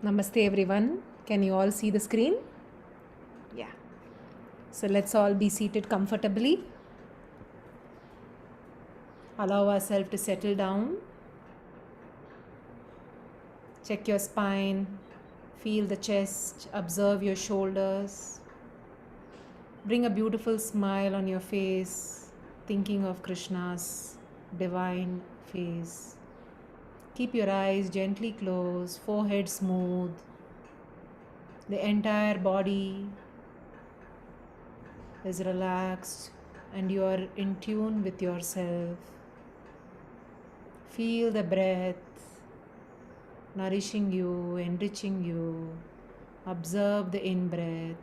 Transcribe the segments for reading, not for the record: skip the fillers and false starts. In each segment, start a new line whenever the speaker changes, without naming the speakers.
Namaste everyone. Can you all see the screen? Yeah. So let's all be seated comfortably. Allow ourselves to settle down. Check your spine. Feel the chest. Observe your shoulders. Bring a beautiful smile on your face, thinking of Krishna's divine face. Keep your eyes gently closed, forehead smooth. The entire body is relaxed and you are in tune with yourself. Feel the breath nourishing you, enriching you. Observe the in breath.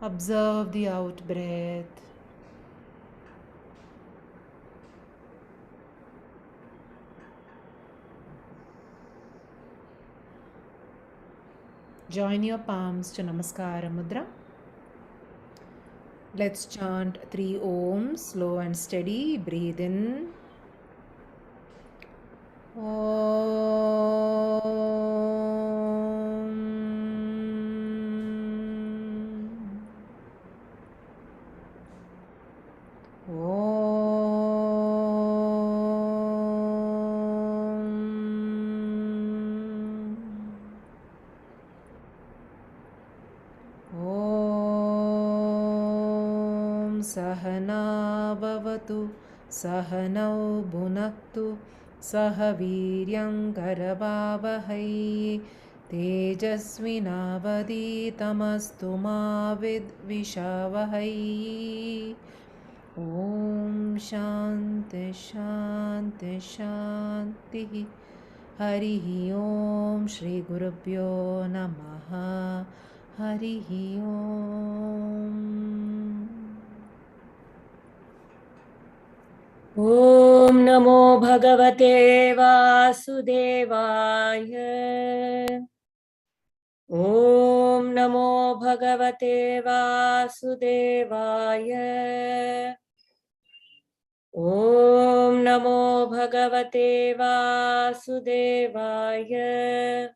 Observe the out breath. Join your palms to Namaskara Mudra. Let's chant 3 Oms, slow and steady. Breathe in. Sahana bhavatu sahanau bhunaktu sah viryam karavavahai tejasvinavaditamastu ma vidvishavahai. Om Shanti Shanti Shanti. Harihi Om Shri Gurubhyo Namaha. Harihi Om.
Om Namo Bhagavate Vasudevaya. Om Namo Bhagavate Vasudevaya. Om Namo Bhagavate Vasudevaya.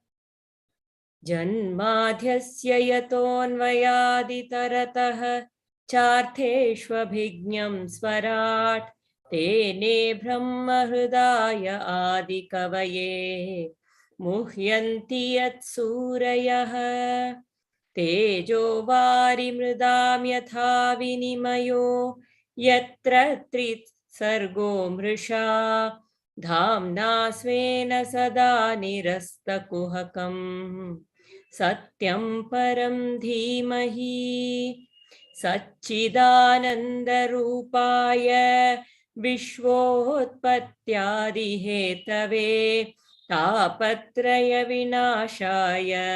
Janmadhyasya yatonvayaditaratah chartheshvabhignam swarat Tene Brahma Hridaya Adi Kavaye Muhyanti Yat Surayah Tejo Vari Mridam Yatha Vinimayo Yatra Trit Sargo Mrisha Dhamna Svena Sada Nirasta Kuhakam Satyam Param Dhimahi Satchidananda Rupaya Vishvotpatyadi Tapatraya Vinashaya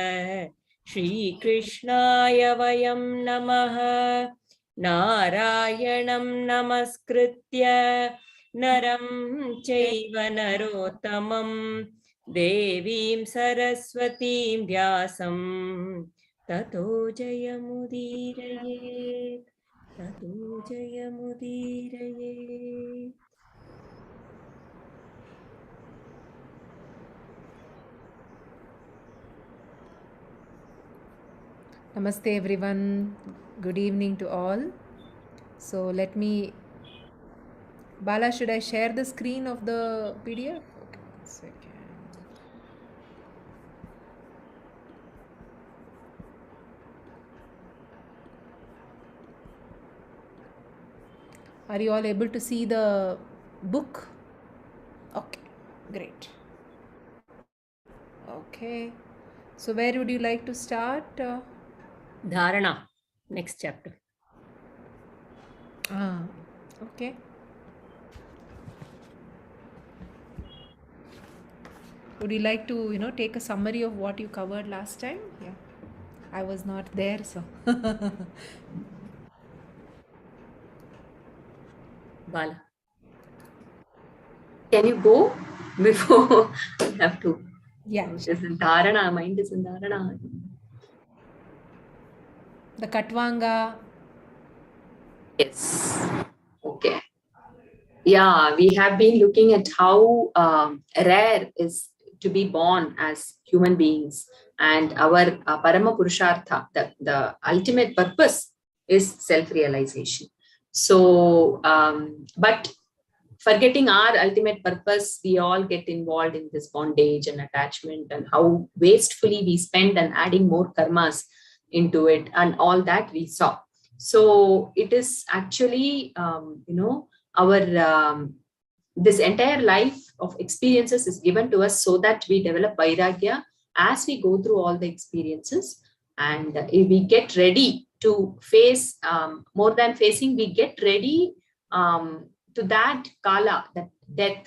Shri Krishnaya Vayam Namaha Narayanam Namaskritya Naram Chaiva Narottamam Devim Saraswatim Vyasam Tato Jayamudiraye Tato Jayamudiraye.
Namaste everyone. Good evening to all. So let me, Bala, should I share the screen of the PDF? Okay, 1 second. Are you all able to see the book? Okay, great. Okay, so where would you like to start?
Dharana, next chapter.
Okay. Would you like to, take a summary of what you covered last time? Yeah, I was not there, so.
Bala. Can you go before I have to?
Yeah.
It is in Dharana, mind is in Dharana.
The Katvanga.
Yes. Okay. Yeah, we have been looking at how rare is to be born as human beings, and our Parama Purushartha, the ultimate purpose is self realization. So, but forgetting our ultimate purpose, we all get involved in this bondage and attachment, and how wastefully we spend and adding more karmas into it, and all that we saw. So it is actually, our this entire life of experiences is given to us so that we develop vairagya as we go through all the experiences, and if we get ready to face, more than facing, we get ready to that kala, that death,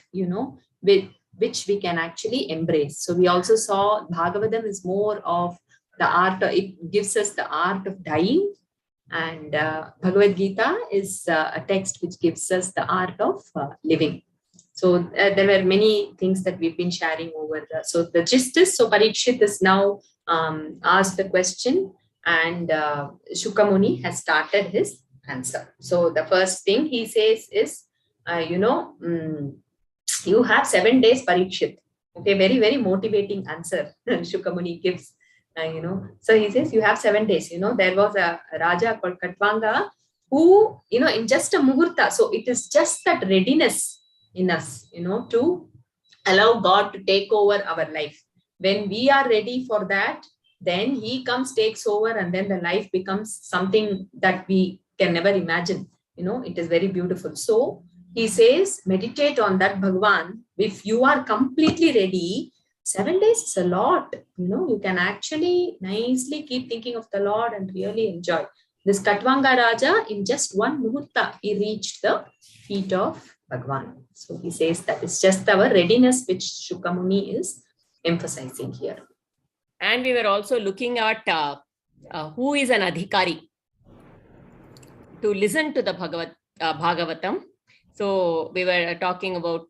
with which we can actually embrace. So we also saw Bhagavatam is more of the art, it gives us the art of dying, and Bhagavad Gita is a text which gives us the art of living. So there were many things that we've been sharing over. So the gist is, so Parikshit is now asked the question, and Shukamuni has started his answer. So the first thing he says is, you have 7 days, Parikshit. Okay, very, very motivating answer Shukamuni gives. So he says, you have 7 days. There was a Raja called Katvanga who, in just a muhurta, so it is just that readiness in us, to allow God to take over our life. When we are ready for that, then He comes, takes over, and then the life becomes something that we can never imagine. It is very beautiful. So he says, meditate on that Bhagwan. If you are completely ready, 7 days is a lot. You can actually nicely keep thinking of the Lord and really enjoy. This Katvanga Raja, in just one muhurta, he reached the feet of Bhagwan. So he says that it's just our readiness which Shukamuni is emphasizing here. And we were also looking at who is an adhikari to listen to the Bhagavatam. So we were talking about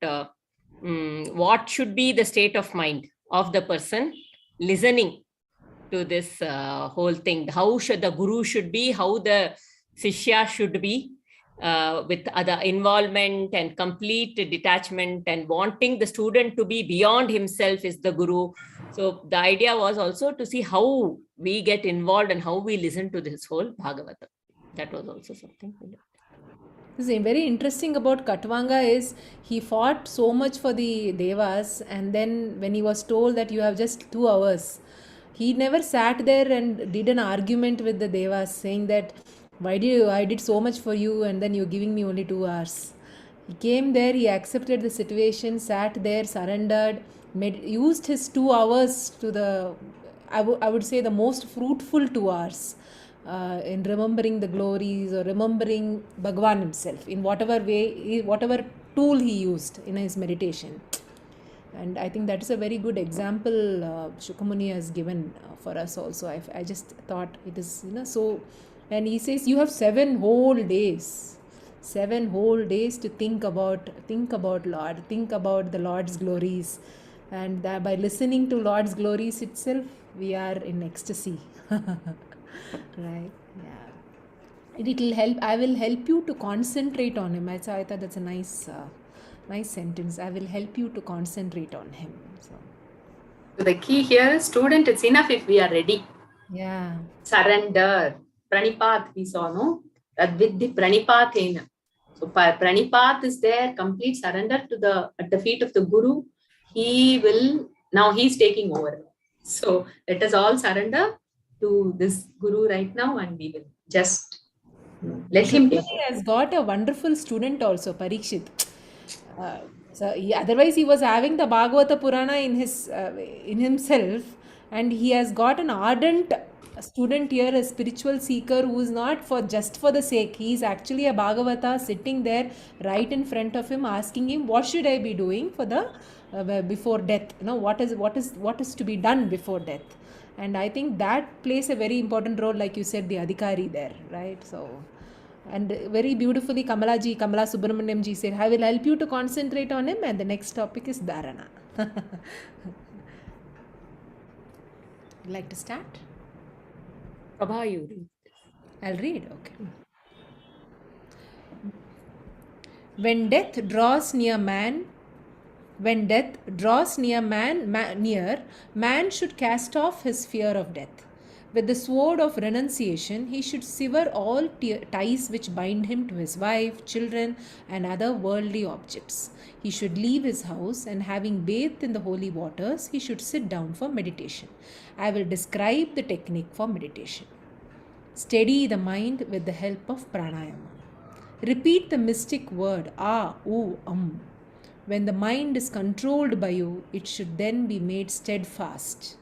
what should be the state of mind of the person listening to this whole thing. How should the guru should be, how the Shishya should be, with other involvement and complete detachment, and wanting the student to be beyond himself is the guru. So the idea was also to see how we get involved and how we listen to this whole Bhagavatam. That was also something.
This is very interesting about Katvanga is he fought so much for the Devas, and then when he was told that you have just 2 hours, he never sat there and did an argument with the Devas saying that I did so much for you and then you're giving me only 2 hours. He came there, he accepted the situation, sat there, surrendered, used his 2 hours to I would say the most fruitful 2 hours in remembering the glories or remembering Bhagwan himself in whatever way, whatever tool he used in his meditation. And I think that is a very good example Shukamuni has given for us also. I just thought it is, so. And he says you have 7 whole days. 7 whole days to think about Lord, think about the Lord's glories, and that by listening to Lord's glories itself, we are in ecstasy. Right? Yeah. It will help. I will help you to concentrate on Him. I thought that's a nice sentence. I will help you to concentrate on Him. So
the key here is, student, it's enough if we are ready.
Yeah.
Surrender. Pranipat, we saw, no? That with the Pranipatena. So Pranipat is there, complete surrender at the feet of the Guru. Now he's taking over. So let us all surrender to this Guru right now, and we will just let him take
Shukamuni has got a wonderful student also, Parikshit. Otherwise he was having the Bhagavata Purana in himself, and he has got an ardent student here, a spiritual seeker who is not just for the sake. He is actually a Bhagavata sitting there right in front of him, asking him, what should I be doing for the before death? What is to be done before death? And I think that plays a very important role, like you said, the adhikari there, right? So, and very beautifully, Kamala Subramaniam ji said, I will help you to concentrate on him, and the next topic is dharana. Would like to start?
Prabha, you read.
I'll read, okay. When death draws near man, when death draws near man should cast off his fear of death. With the sword of renunciation, he should sever all ties which bind him to his wife, children, and other worldly objects. He should leave his house, and having bathed in the holy waters, he should sit down for meditation. I will describe the technique for meditation. Steady the mind with the help of pranayama. Repeat the mystic word ah, oo, When the mind is controlled by you, it should then be made steadfast.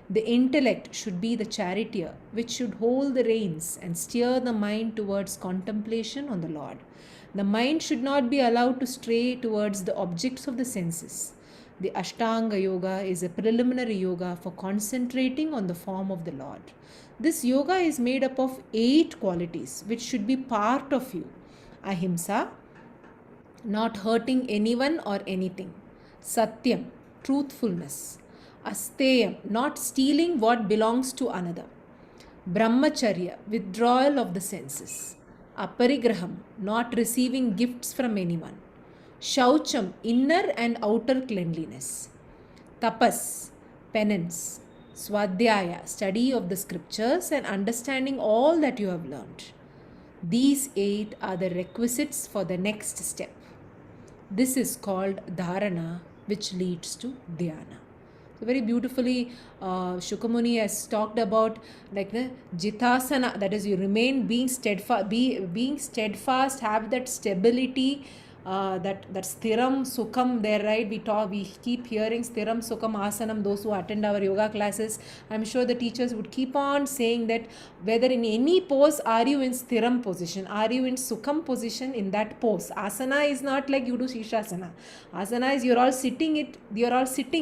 The intellect should be the charioteer, which should hold the reins and steer the mind towards contemplation on the Lord. The mind should not be allowed to stray towards the objects of the senses. The Ashtanga Yoga is a preliminary yoga for concentrating on the form of the Lord. This yoga is made up of 8 qualities which should be part of you: ahimsa, not hurting anyone or anything; satyam, truthfulness; asteyam, not stealing what belongs to another; brahmacharya, withdrawal of the senses; aparigraham, not receiving gifts from anyone; shaucham, inner and outer cleanliness; tapas, penance; swadhyaya, study of the scriptures and understanding all that you have learned. These 8 are the requisites for the next step. This is called dharana, which leads to dhyana. So very beautifully, Shukamuni has talked about like the Jitasana, that is, you remain being steadfast, have that stability, that sthiram sukham there, right? We keep hearing sthiram sukham asanam. Those who attend our yoga classes, I'm sure the teachers would keep on saying that whether in any pose are you in sthiram position, are you in sukham position, in that pose. Asana is not like you do shishasana. Asana is you're all sitting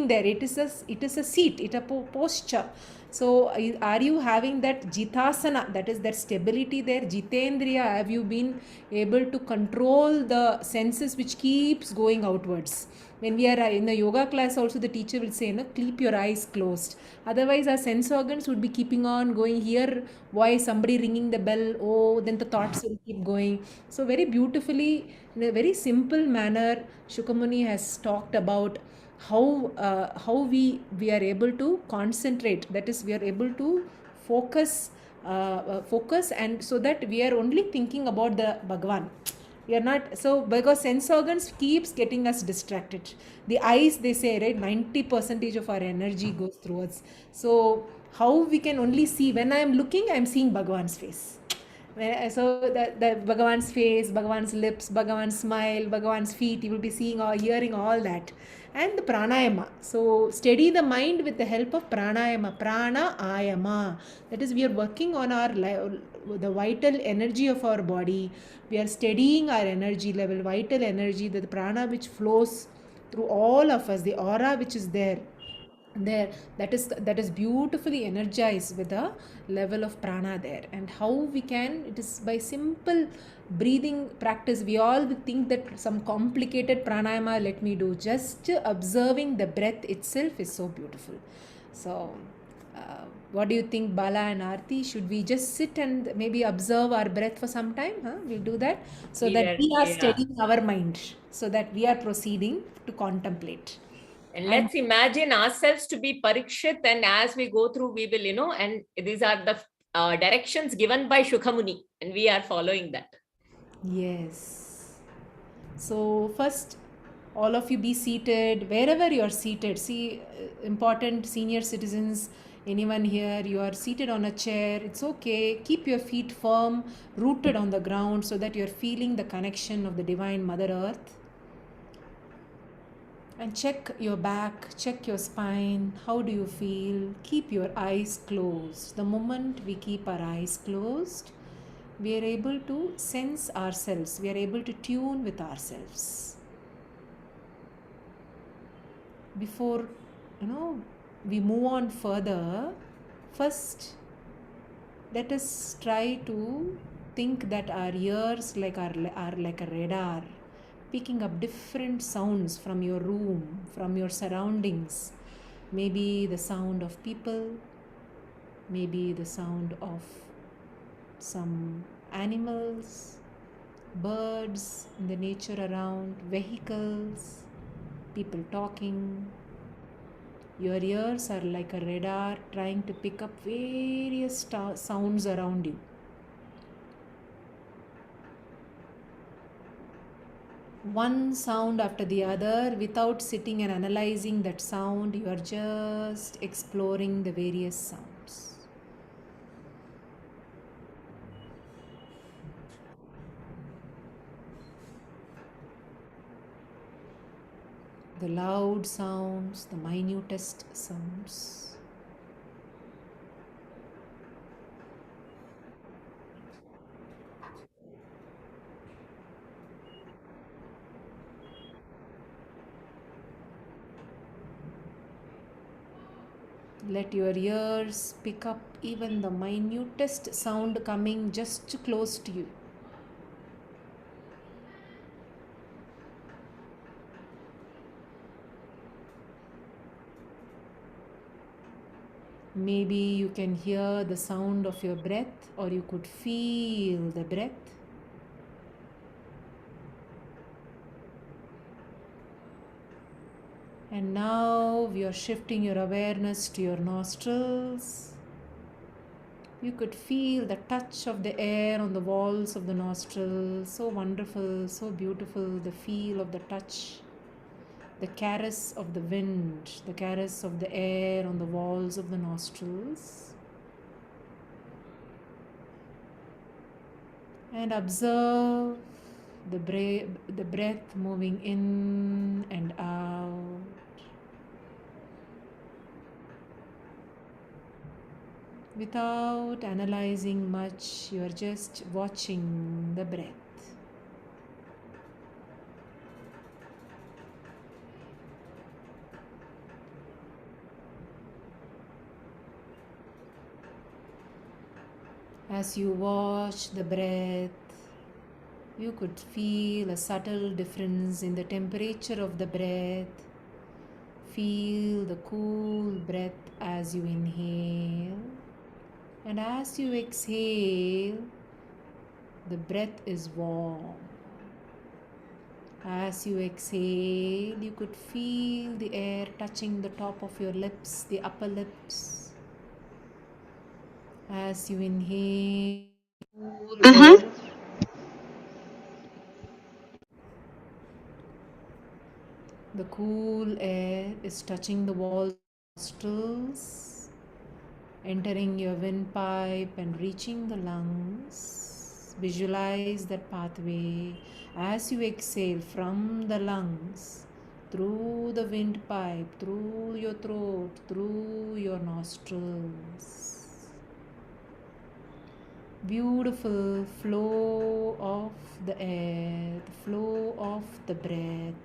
there. It is a seat, it a posture. So are you having that jitasana, that is that stability there? Jitendriya, have you been able to control the senses which keeps going outwards? When we are in the yoga class also, the teacher will say, no, keep your eyes closed. Otherwise our sense organs would be keeping on going. Here, why somebody ringing the bell, oh, then the thoughts will keep going. So very beautifully, in a very simple manner, Shukamuni has talked about how we are able to concentrate, that is, we are able to focus, and so that we are only thinking about the Bhagavan. We are not, so because sense organs keeps getting us distracted. The eyes, they say, right, 90% of our energy goes through us. So how we can only see, when I am looking, I am seeing Bhagavan's face. So the Bhagavan's face, Bhagavan's lips, Bhagavan's smile, Bhagavan's feet, you will be seeing or hearing all that. And the pranayama. So steady the mind with the help of pranayama. Pranayama. That is, we are working on the vital energy of our body. We are steadying our energy level, vital energy, the prana which flows through all of us, the aura which is there, that is beautifully energized with a level of prana there. And how we can, it is by simple breathing practice. We all think that some complicated pranayama let me do. Just observing the breath itself is so beautiful. So what do you think, Bala and Aarti? Should we just sit and maybe observe our breath for some time? We'll do that, so that we are steadying our mind, so that we are proceeding to contemplate.
And let's imagine ourselves to be Parikshit, and as we go through, we will, and these are the directions given by Shukamuni, and we are following that.
Yes. So first, all of you be seated wherever you are seated. See, important senior citizens, anyone here, you are seated on a chair, it's okay. Keep your feet firm, rooted on the ground, so that you're feeling the connection of the divine Mother Earth. And check your back, check your spine. How do you feel? Keep your eyes closed. The moment we keep our eyes closed, we are able to sense ourselves. We are able to tune with ourselves. Before, we move on further, first, let us try to think that our ears are like a radar, picking up different sounds from your room, from your surroundings. Maybe the sound of people, maybe the sound of some animals, birds in the nature around, vehicles, people talking. Your ears are like a radar trying to pick up various sounds around you. One sound after the other, without sitting and analyzing that sound, you are just exploring the various sounds. The loud sounds, the minutest sounds. Let your ears pick up even the minutest sound coming just close to you. Maybe you can hear the sound of your breath, or you could feel the breath. And now we are shifting your awareness to your nostrils. You could feel the touch of the air on the walls of the nostrils. So wonderful, so beautiful, the feel of the touch, the caress of the wind, the caress of the air on the walls of the nostrils. And observe the breath moving in and out. Without analyzing much, you are just watching the breath. As you watch the breath, you could feel a subtle difference in the temperature of the breath. Feel the cool breath as you inhale, and as you exhale, the breath is warm. As you exhale, you could feel the air touching the top of your lips, the upper lips. As you inhale, the cool air is touching the walls of your nostrils, entering your windpipe and reaching the lungs. Visualize that pathway as you exhale from the lungs, through the windpipe, through your throat, through your nostrils. Beautiful flow of the air, the flow of the breath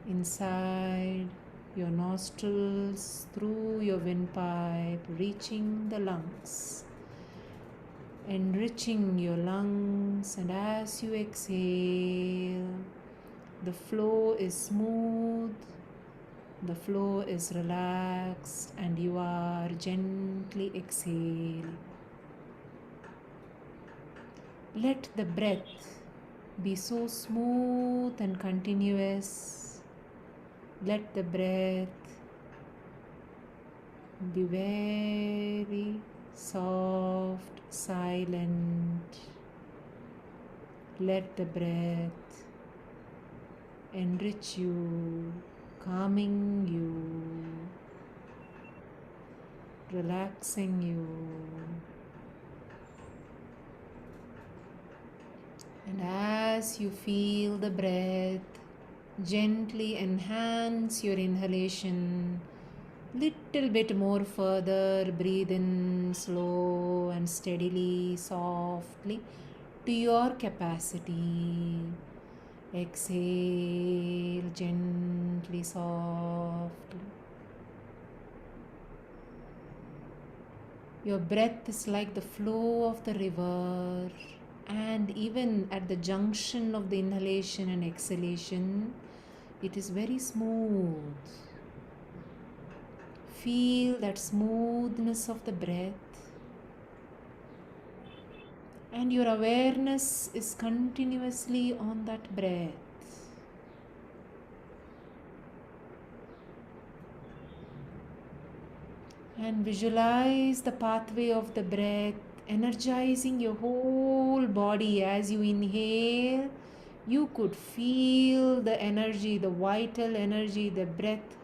inside your nostrils, through your windpipe, reaching the lungs, enriching your lungs. And as you exhale, the flow is smooth, the flow is relaxed, and you are gently exhaling. Let the breath be so smooth and continuous. Let the breath be very soft, silent. Let the breath enrich you, calming you, relaxing you. And as you feel the breath, gently enhance your inhalation. Little bit more further. Breathe in slow and steadily, softly, to your capacity. Exhale gently, softly. Your breath is like the flow of the river, and even at the junction of the inhalation and exhalation, it is very smooth. Feel that smoothness of the breath. And your awareness is continuously on that breath. And visualize the pathway of the breath, energizing your whole body. As you inhale, you could feel the energy, the vital energy, the breath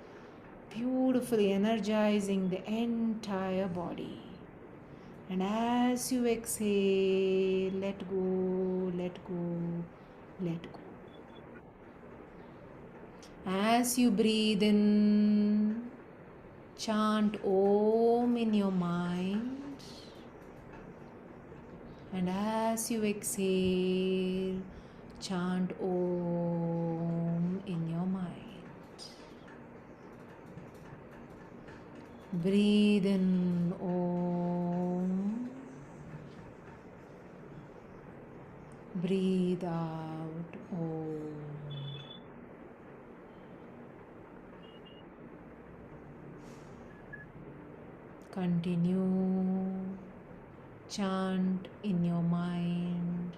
beautifully energizing the entire body. And as you exhale, let go, let go, let go. As you breathe in, chant Om in your mind. And as you exhale, chant Om in your mind. Breathe in Om. Breathe out Om. Continue. Chant in your mind.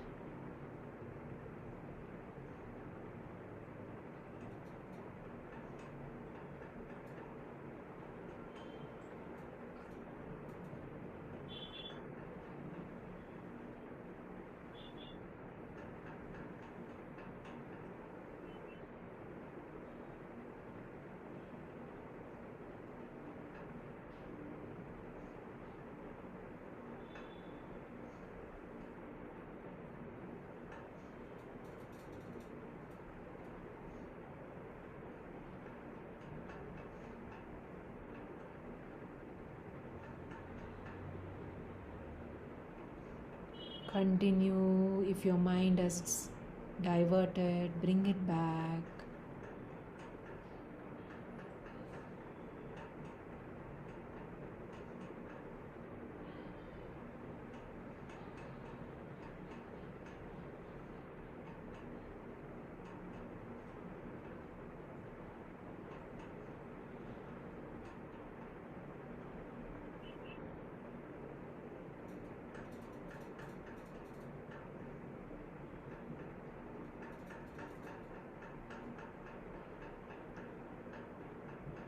Continue. If your mind has diverted, bring it back.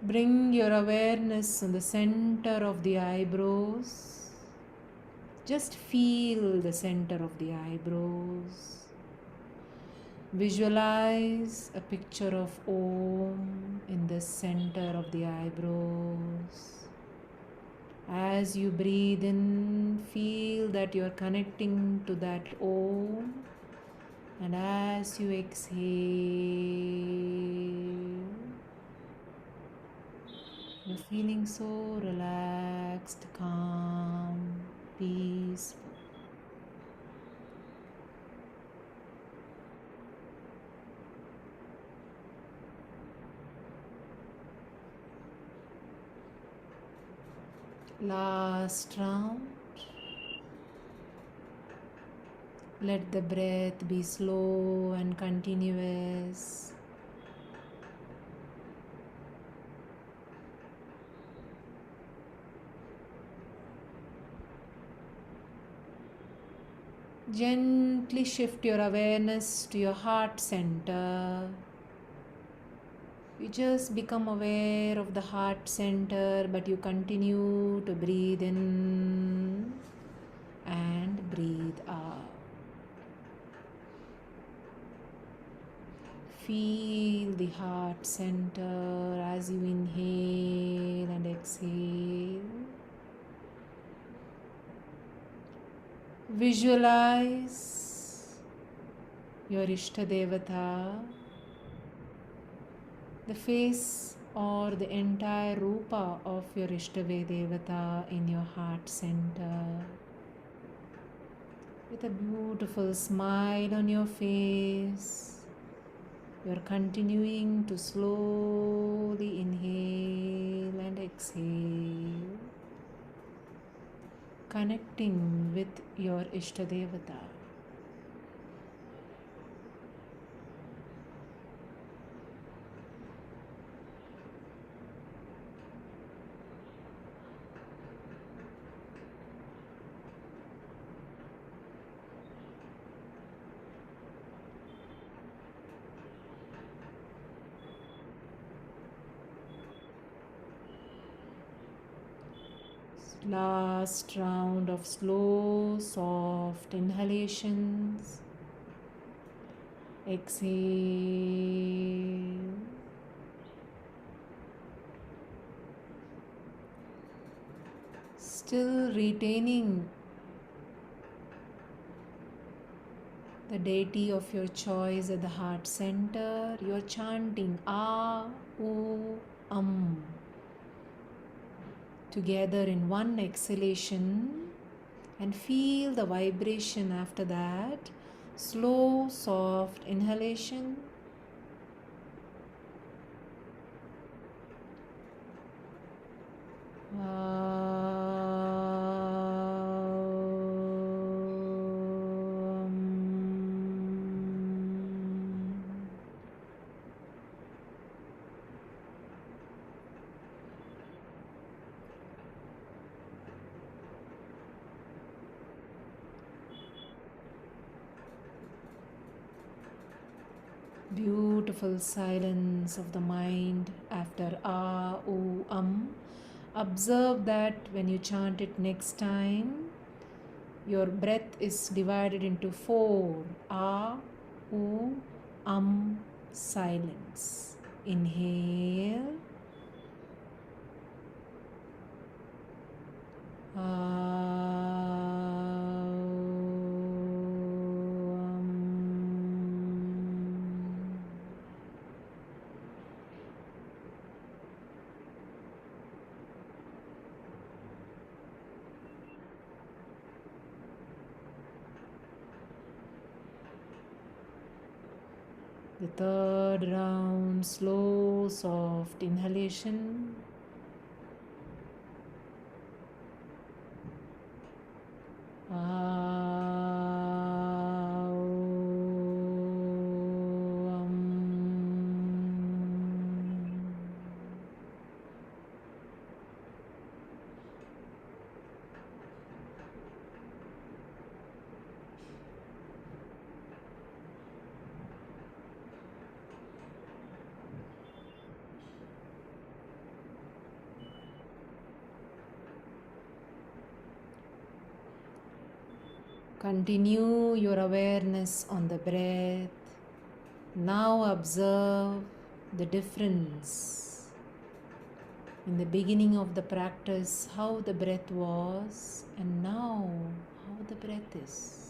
Bring your awareness in the center of the eyebrows. Just feel the center of the eyebrows. Visualize a picture of Om in the center of the eyebrows. As you breathe in, feel that you are connecting to that Om. And as you exhale, you're feeling so relaxed, calm, peaceful. Last round. Let the breath be slow and continuous. Gently shift your awareness to your heart center. You just become aware of the heart center, but you continue to breathe in and breathe out. Feel the heart center as you inhale and exhale. Visualize your Ishtadevata, the face or the entire Rupa of your Ishtadevata in your heart center. With a beautiful smile on your face, you are continuing to slowly inhale and exhale, connecting with your Ishtadevata. Last round of slow, soft inhalations. Exhale. Still retaining the deity of your choice at the heart center, you're chanting A, U, together in one exhalation, and feel the vibration after that. Slow, soft inhalation. Beautiful silence of the mind after A, U, Observe that when you chant it next time, your breath is divided into 4. A, U, silence. Inhale. The third round, slow, soft inhalation. Continue your awareness on the breath. Now observe the difference. In the beginning of the practice, how the breath was, and now how the breath is.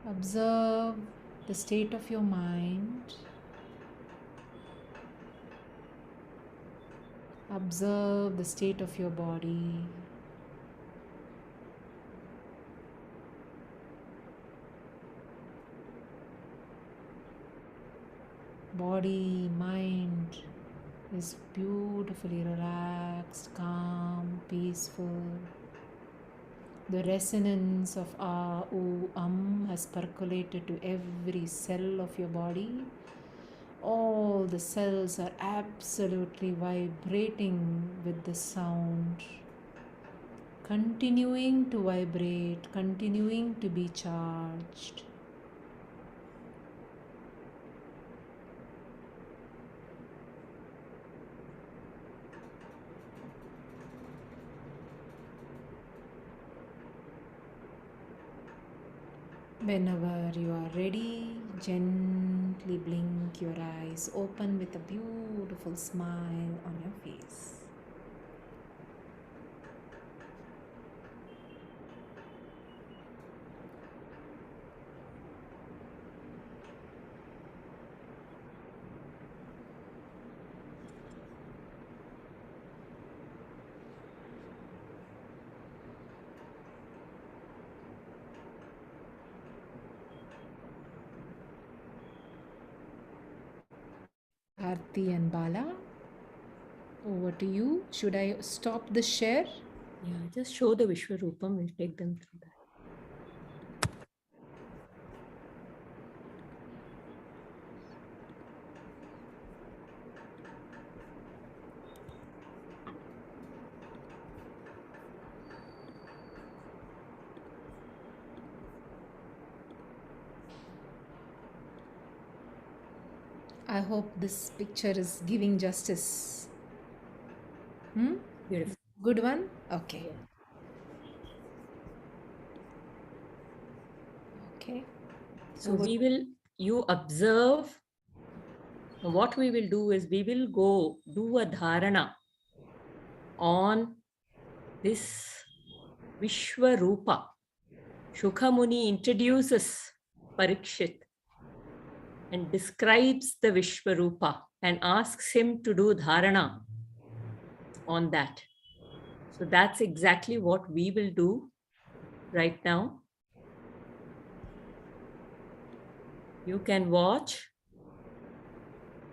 Observe the state of your mind. Observe the state of your body. Body, mind is beautifully relaxed, calm, peaceful. The resonance of A, U, has percolated to every cell of your body. All the cells are absolutely vibrating with the sound, continuing to vibrate, continuing to be charged. Whenever you are ready, gently blink your eyes open with a beautiful smile on your face. Aarti and Bala, over to you. Should I stop the share?
Yeah, just show the Vishwarupam. We'll take them through that.
I hope this picture is giving justice.
Beautiful.
Good one? Okay.
Yeah.
Okay.
So you observe. What we will do is we will go do a dharana on this Vishwarupa. Shukhamuni introduces Parikshit and describes the Vishwarupa and asks him to do dharana on that. So that's exactly what we will do right now. You can watch,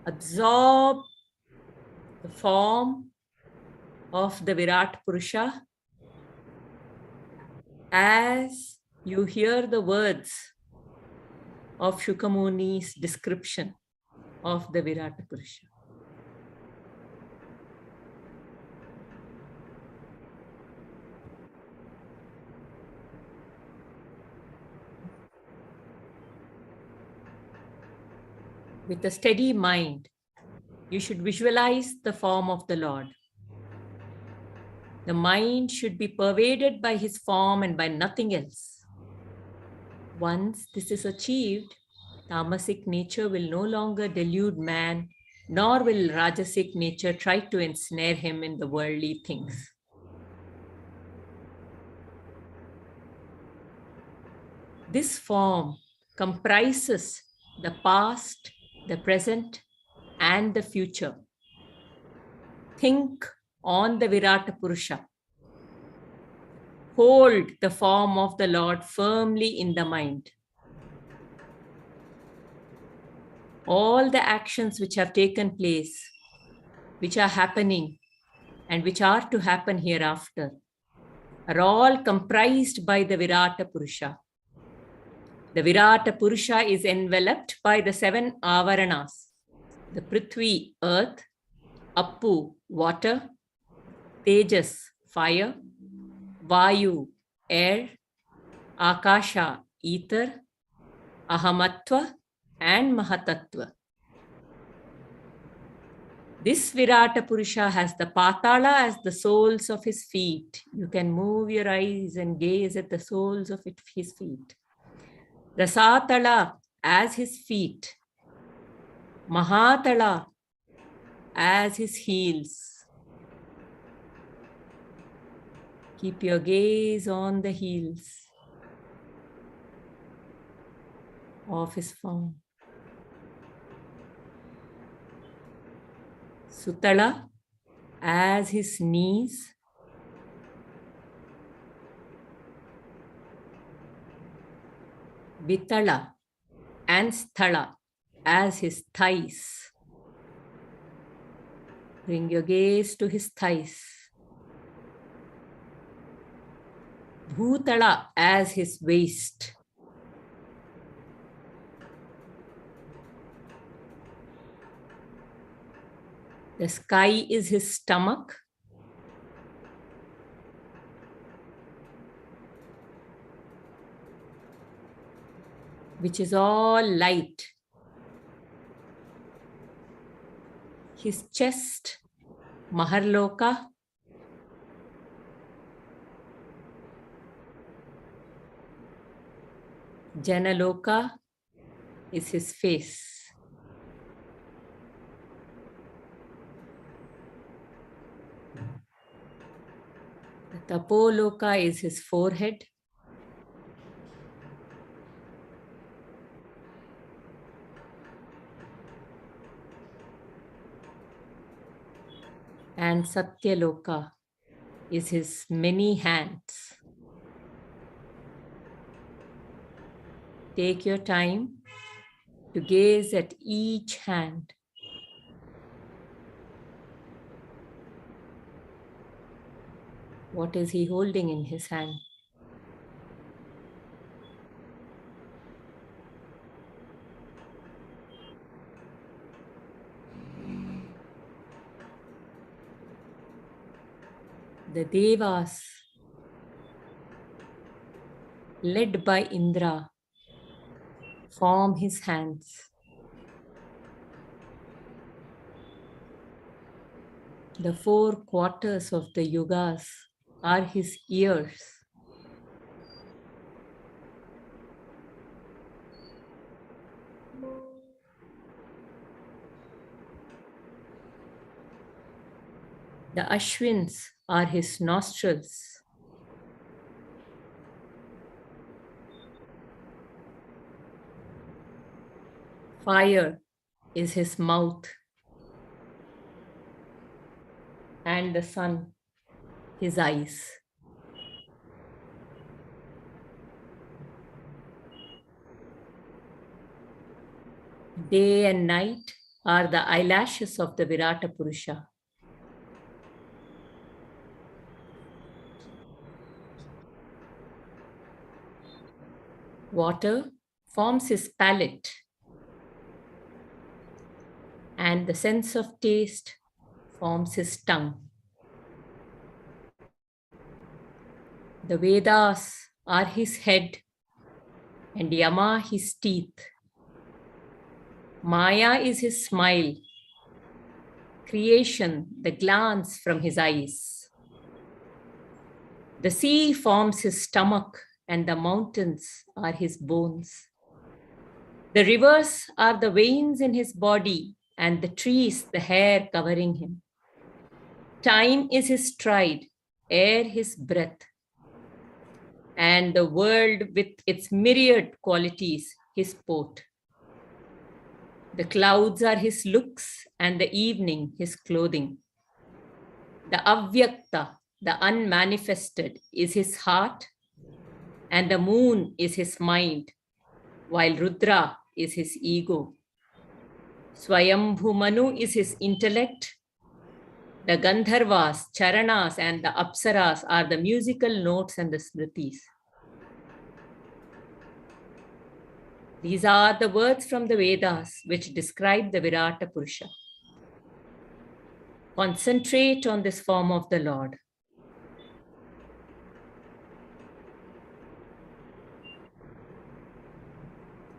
absorb the form of the Virat Purusha as you hear the words of Shukamuni's description of the Virat Purusha. With a steady mind, you should visualize the form of the Lord. The mind should be pervaded by his form and by nothing else. Once this is achieved, tamasic nature will no longer delude man, nor will rajasic nature try to ensnare him in the worldly things. This form comprises the past, the present, and the future. Think on the Virata Purusha. Hold the form of the Lord firmly in the mind. All the actions which have taken place, which are happening, and which are to happen hereafter, are all comprised by the Virata Purusha. The Virata Purusha is enveloped by the 7 avaranas, the Prithvi, earth, Appu, water, Tejas, fire, Vayu, air, Akasha, ether, Ahamatva, and Mahatattva. This Virata Purusha has the Patala as the soles of his feet. You can move your eyes and gaze at the soles of his feet. Rasatala as his feet. Mahatala as his heels. Keep your gaze on the heels of his form. Sutala as his knees. Vitala and Sthala as his thighs. Bring your gaze to his thighs. Bhutala as his waist. The sky is his stomach. Which is all light. His chest, Maharloka. Janaloka is his face. The Tapoloka is his forehead. And Satyaloka is his many hands. Take your time to gaze at each hand. What is he holding in his hand? The Devas, led by Indra, form his hands. The 4 quarters of the yugas are his ears. The Ashwins are his nostrils. Fire is his mouth. And the sun, his eyes. Day and night are the eyelashes of the Virata Purusha. Water forms his palate, and the sense of taste forms his tongue. The Vedas are his head, and Yama his teeth. Maya is his smile, creation the glance from his eyes. The sea forms his stomach, and the mountains are his bones. The rivers are the veins in his body, and the trees the hair covering him. Time is his stride, air his breath, and the world with its myriad qualities his port. The clouds are his looks, and the evening his clothing. The Avyakta, the unmanifested, is his heart, and the moon is his mind, while Rudra is his ego. Swayambhu Manu is his intellect. The Gandharvas, Charanas, and the Apsaras are the musical notes and the smritis. These are the words from the Vedas which describe the Virata Purusha. Concentrate on this form of the Lord.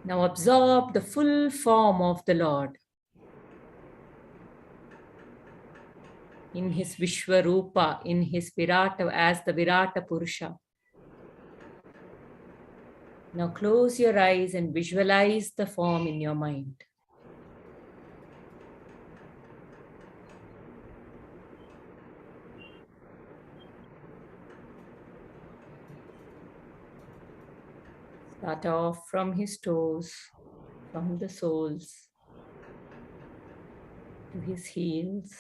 Now absorb the full form of the Lord in his Vishwarupa, in his Virata, as the Virata Purusha. Now close your eyes and visualize the form in your mind. Start off from his toes, from the soles, to his heels,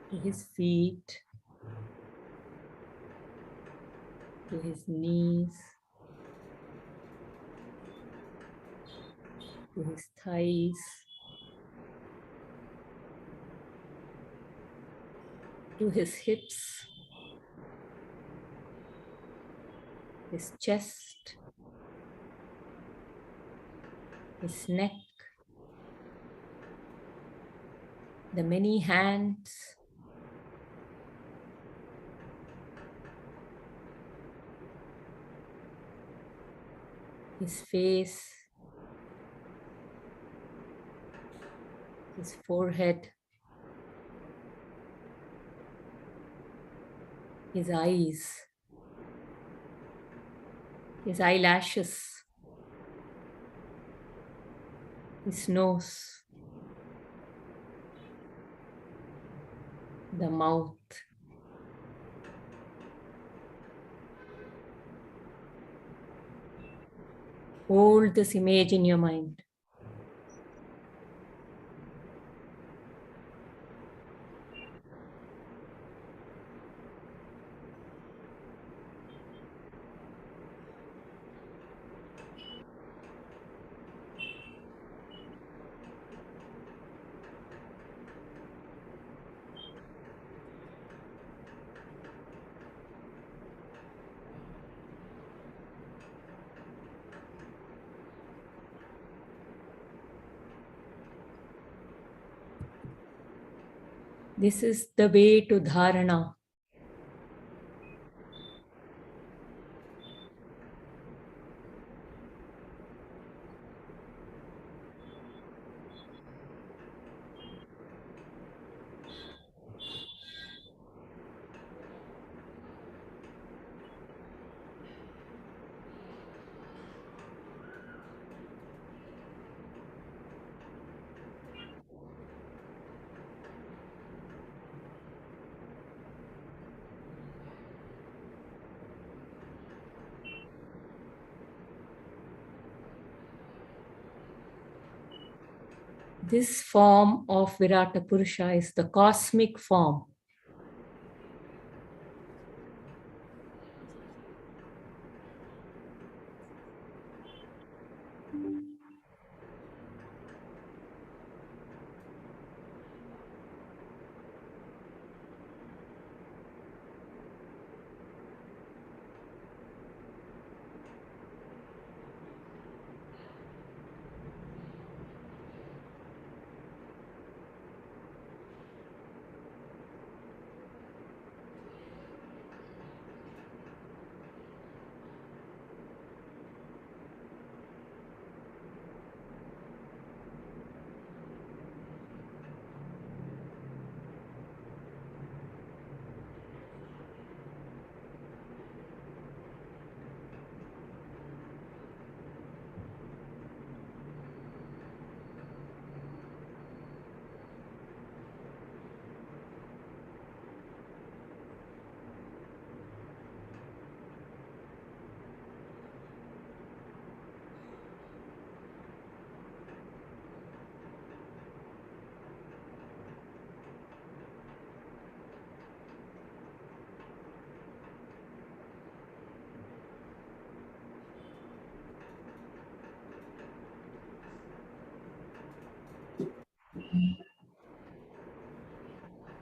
to his feet, to his knees, to his thighs, to his hips, his chest, his neck, the many hands, his face, his forehead, his eyes, his eyelashes, his nose, the mouth, hold this image in your mind. This is the way to dharana. This form of Virata Purusha is the cosmic form.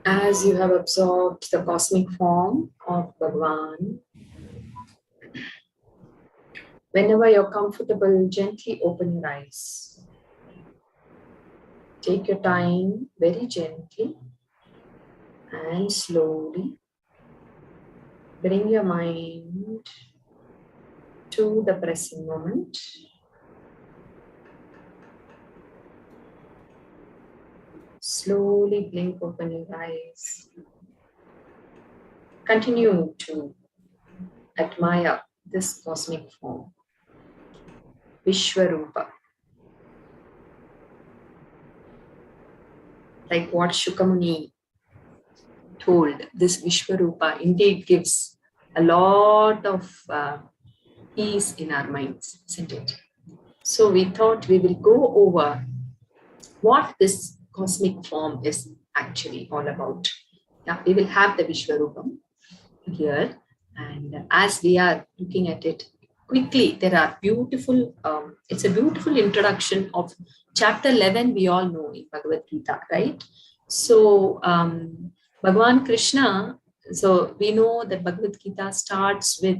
As you have absorbed the cosmic form of Bhagavan, whenever you're comfortable, gently open your eyes. Take your time very gently and slowly bring your mind to the present moment. Slowly blink open your eyes. Continue to admire this cosmic form, Vishwarupa. Like what Shukamuni told, this Vishwarupa indeed gives a lot of peace in our minds, isn't it? So we thought we will go over what this cosmic form is actually all about. Yeah, we will have the Vishwarupam here, and as we are looking at it quickly, there are beautiful, it's a beautiful introduction of chapter 11, we all know in Bhagavad Gita, right? So Bhagavan Krishna, so we know that Bhagavad Gita starts with,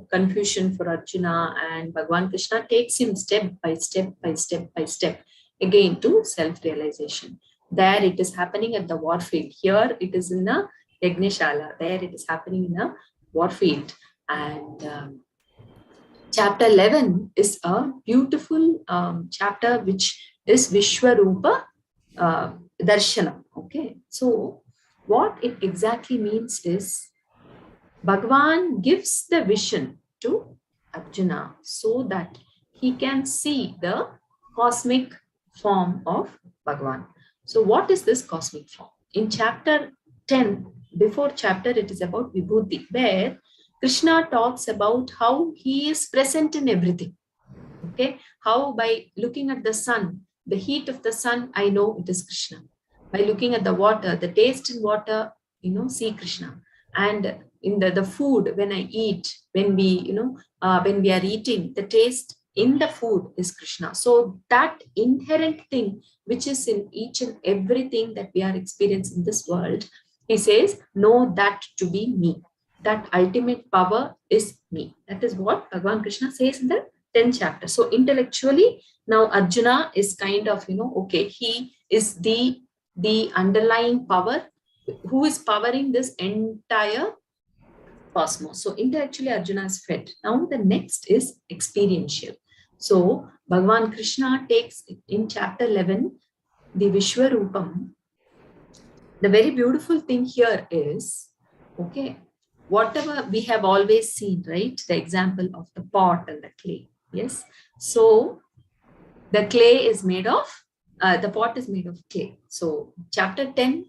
confusion for Arjuna, and Bhagavan Krishna takes him step by step by step by step again to self-realization. There it is happening at the war field. Here it is in a Yagnishala. There it is happening in a war field. And chapter 11 is a beautiful chapter which is Vishwarupa Darshana. Okay, so what it exactly means is Bhagavan gives the vision to Arjuna so that he can see the cosmic form of Bhagavan. So what is this cosmic form? In chapter 10, before chapter, it is about Vibhuti, where Krishna talks about how he is present in everything. Okay, how by looking at the sun, the heat of the sun, I know it is Krishna. By looking at the water, the taste in water, see Krishna. And in the food, when I eat, when we are eating, the taste in the food is Krishna. So that inherent thing which is in each and everything that we are experiencing in this world, he says, know that to be me. That ultimate power is me. That is what Bhagavan Krishna says in the 10th chapter. So intellectually, now Arjuna is kind of, okay, he is the underlying power who is powering this entire cosmos. So intellectually, Arjuna is fed. Now the next is experiential. So Bhagavan Krishna takes in chapter 11 the Vishwarupam. The very beautiful thing here is, okay, whatever we have always seen, right? The example of the pot and the clay. Yes. So the clay is made of, the pot is made of clay. So chapter 10,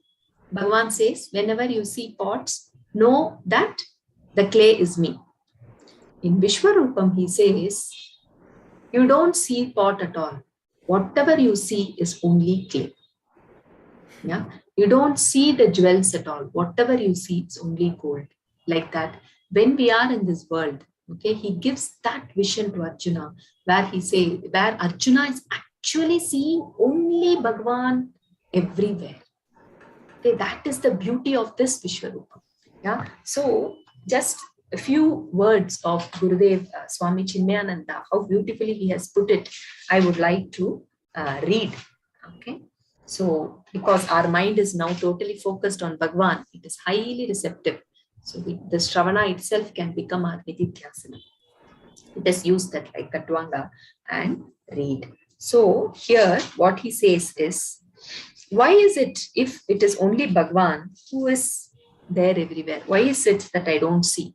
Bhagavan says, whenever you see pots, know that the clay is me. In Vishwarupam, he says, you don't see pot at all. Whatever you see is only clay. Yeah, you don't see the jewels at all. Whatever you see, it's only gold. Like that, when we are in this world, okay, he gives that vision to Arjuna, where Arjuna is actually seeing only Bhagavan everywhere. Okay, that is the beauty of this Vishwarupa. Yeah. So just a few words of Gurudev Swami Chinmayananda, how beautifully he has put it, I would like to read. Okay. So because our mind is now totally focused on Bhagwan, it is highly receptive. So the Shravana itself can become our Nididhyasana. Let us use that like Katvanga and read. So here what he says is, why is it, if it is only Bhagwan who is there everywhere, why is it that I don't see?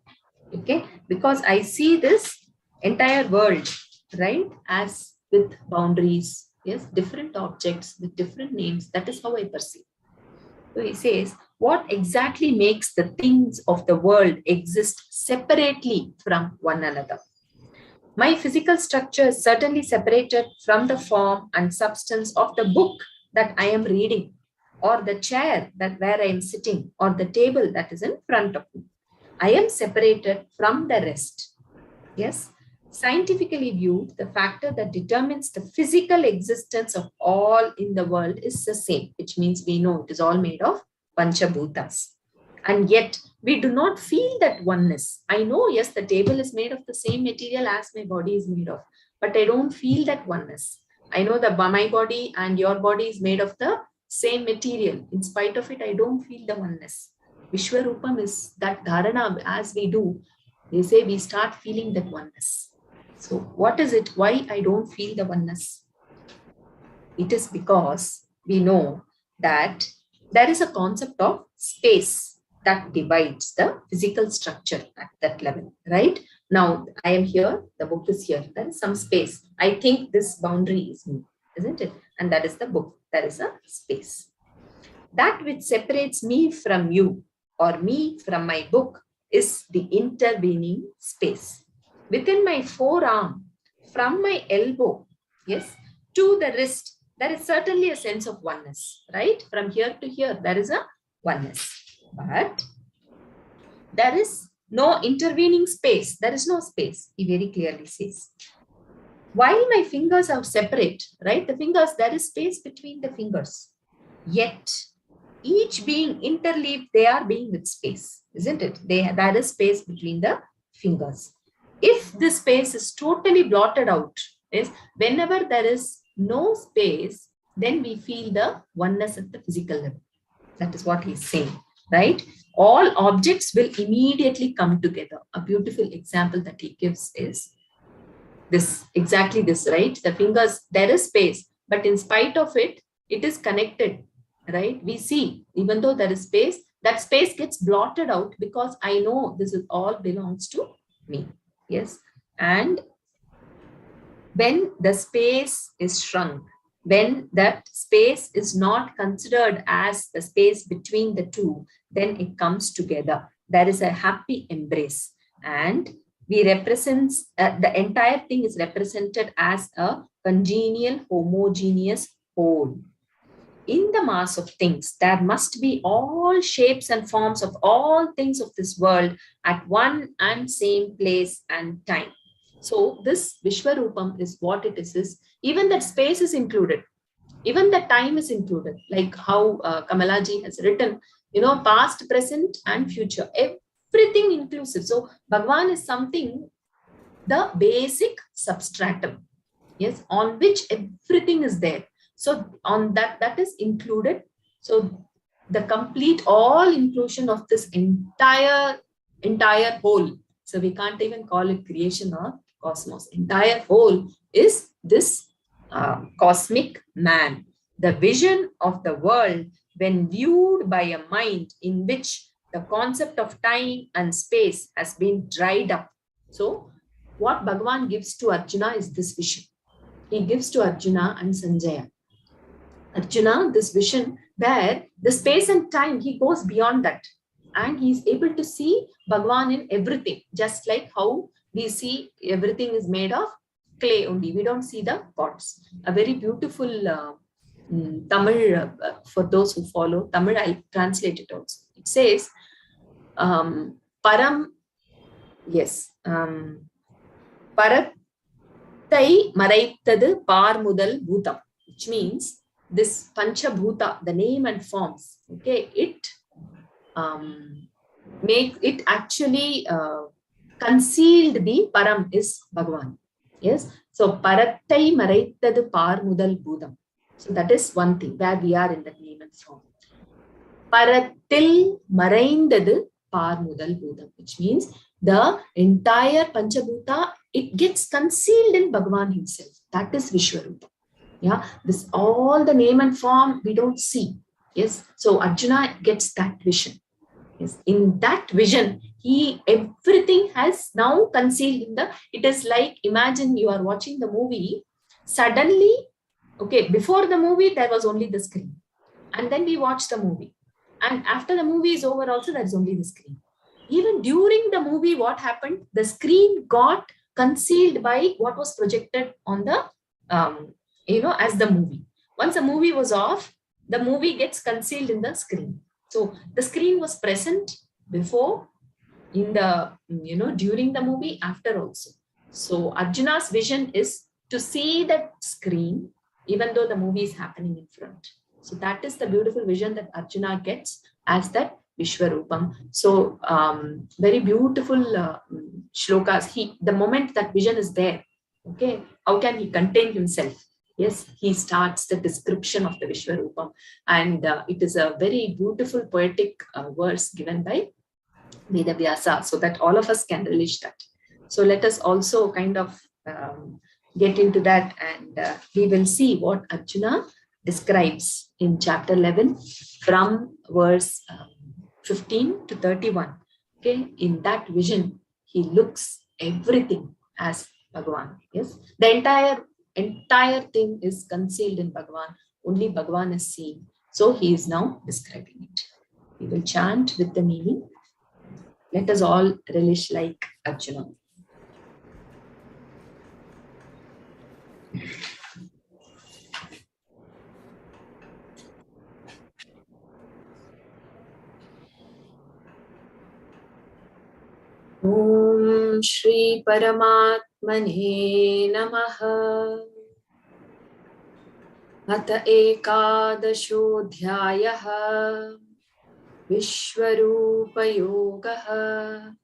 Okay, because I see this entire world, right, as with boundaries, yes, different objects with different names. That is how I perceive. So he says, what exactly makes the things of the world exist separately from one another? My physical structure is certainly separated from the form and substance of the book that I am reading, or the chair that where I am sitting, or the table that is in front of me. I am separated from the rest. Yes. Scientifically viewed, the factor that determines the physical existence of all in the world is the same, which means we know it is all made of Panchabhutas. And yet we do not feel that oneness. I know, yes, the table is made of the same material as my body is made of, but I don't feel that oneness. I know that my body and your body is made of the same material. In spite of it, I don't feel the oneness. Vishwarupam is that dharana. As we do, they say we start feeling that oneness. So what is it? Why I don't feel the oneness? It is because we know that there is a concept of space that divides the physical structure at that level, right? Now I am here, the book is here, there is some space. I think this boundary is me, isn't it? And that is the book, there is a space. That which separates me from you or me from my book is the intervening space. Within my forearm, from my elbow, yes, to the wrist, there is certainly a sense of oneness, right? From here to here, there is a oneness. But there is no intervening space. There is no space, he very clearly says. While my fingers are separate, right? The fingers, there is space between the fingers. Yet, each being interleaved, they are being with space, isn't it? There is space between the fingers. If this space is totally blotted out, is whenever there is no space, then we feel the oneness at the physical level. That is what he's saying, right? All objects will immediately come together. A beautiful example that he gives is this, exactly this, right? The fingers, there is space, but in spite of it, it is connected, right? We see, even though there is space, that space gets blotted out because I know this is all belongs to me. Yes. And when the space is shrunk, when that space is not considered as the space between the two, then it comes together. There is a happy embrace. And we represent, the entire thing is represented as a congenial, homogeneous whole. In the mass of things, there must be all shapes and forms of all things of this world at one and same place and time. So this Vishwarupam is what it is even that space is included, even the time is included, like how Kamalaji has written, past, present, and future, everything inclusive. So Bhagwan is something, the basic substratum, yes, on which everything is there. So on that is included. So the complete all inclusion of this entire whole. So we can't even call it creation or cosmos. Entire whole is this cosmic man. The vision of the world when viewed by a mind in which the concept of time and space has been dried up. So what Bhagavan gives to Arjuna is this vision. He gives to Arjuna and Sanjaya. Arjuna, this vision where the space and time, he goes beyond that. And he's able to see Bhagavan in everything, just like how we see everything is made of clay only. We don't see the pots. A very beautiful Tamil, for those who follow Tamil, I'll translate it also. It says, Param, yes, Parattai Maraitadu Parmudal Bhutam, which means this Panchabhuta, the name and forms, okay, it actually concealed the Param is Bhagavan. Yes, so Parattai Maraitadu Parmudal Bhudam. So that is one thing where we are in the name and form. Parattil Maraindadu Parmudal Bhudam, which means the entire Panchabhuta, it gets concealed in Bhagavan himself. That is Vishwarupa. Yeah, this all the name and form we don't see. Yes, so Arjuna gets that vision. Yes, in that vision, everything has now concealed in the. It is like, imagine you are watching the movie. Suddenly, okay, before the movie there was only the screen, and then we watch the movie, and after the movie is over, also there is only the screen. Even during the movie, what happened? The screen got concealed by what was projected on the, as the movie. Once the movie was off, the movie gets concealed in the screen. So the screen was present before, in the, during the movie, after also. So Arjuna's vision is to see that screen, even though the movie is happening in front. So that is the beautiful vision that Arjuna gets as that Vishwarupam. So very beautiful shlokas. The moment that vision is there, okay, how can he contain himself? Yes, he starts the description of the Vishwarupam, and it is a very beautiful poetic verse given by Vedavyasa, so that all of us can relish that. So let us also kind of get into that, and we will see what Arjuna describes in chapter 11 from verse 15 to 31. Okay, in that vision, he looks everything as Bhagavan. Yes, the entire thing is concealed in Bhagavan. Only Bhagavan is seen. So he is now describing it. We will chant with the meaning. Let us all relish like Arjuna. Om Shri Paramatmane Namaha. Atha Ekadashodhyayaha Vishwarupa Yogaha.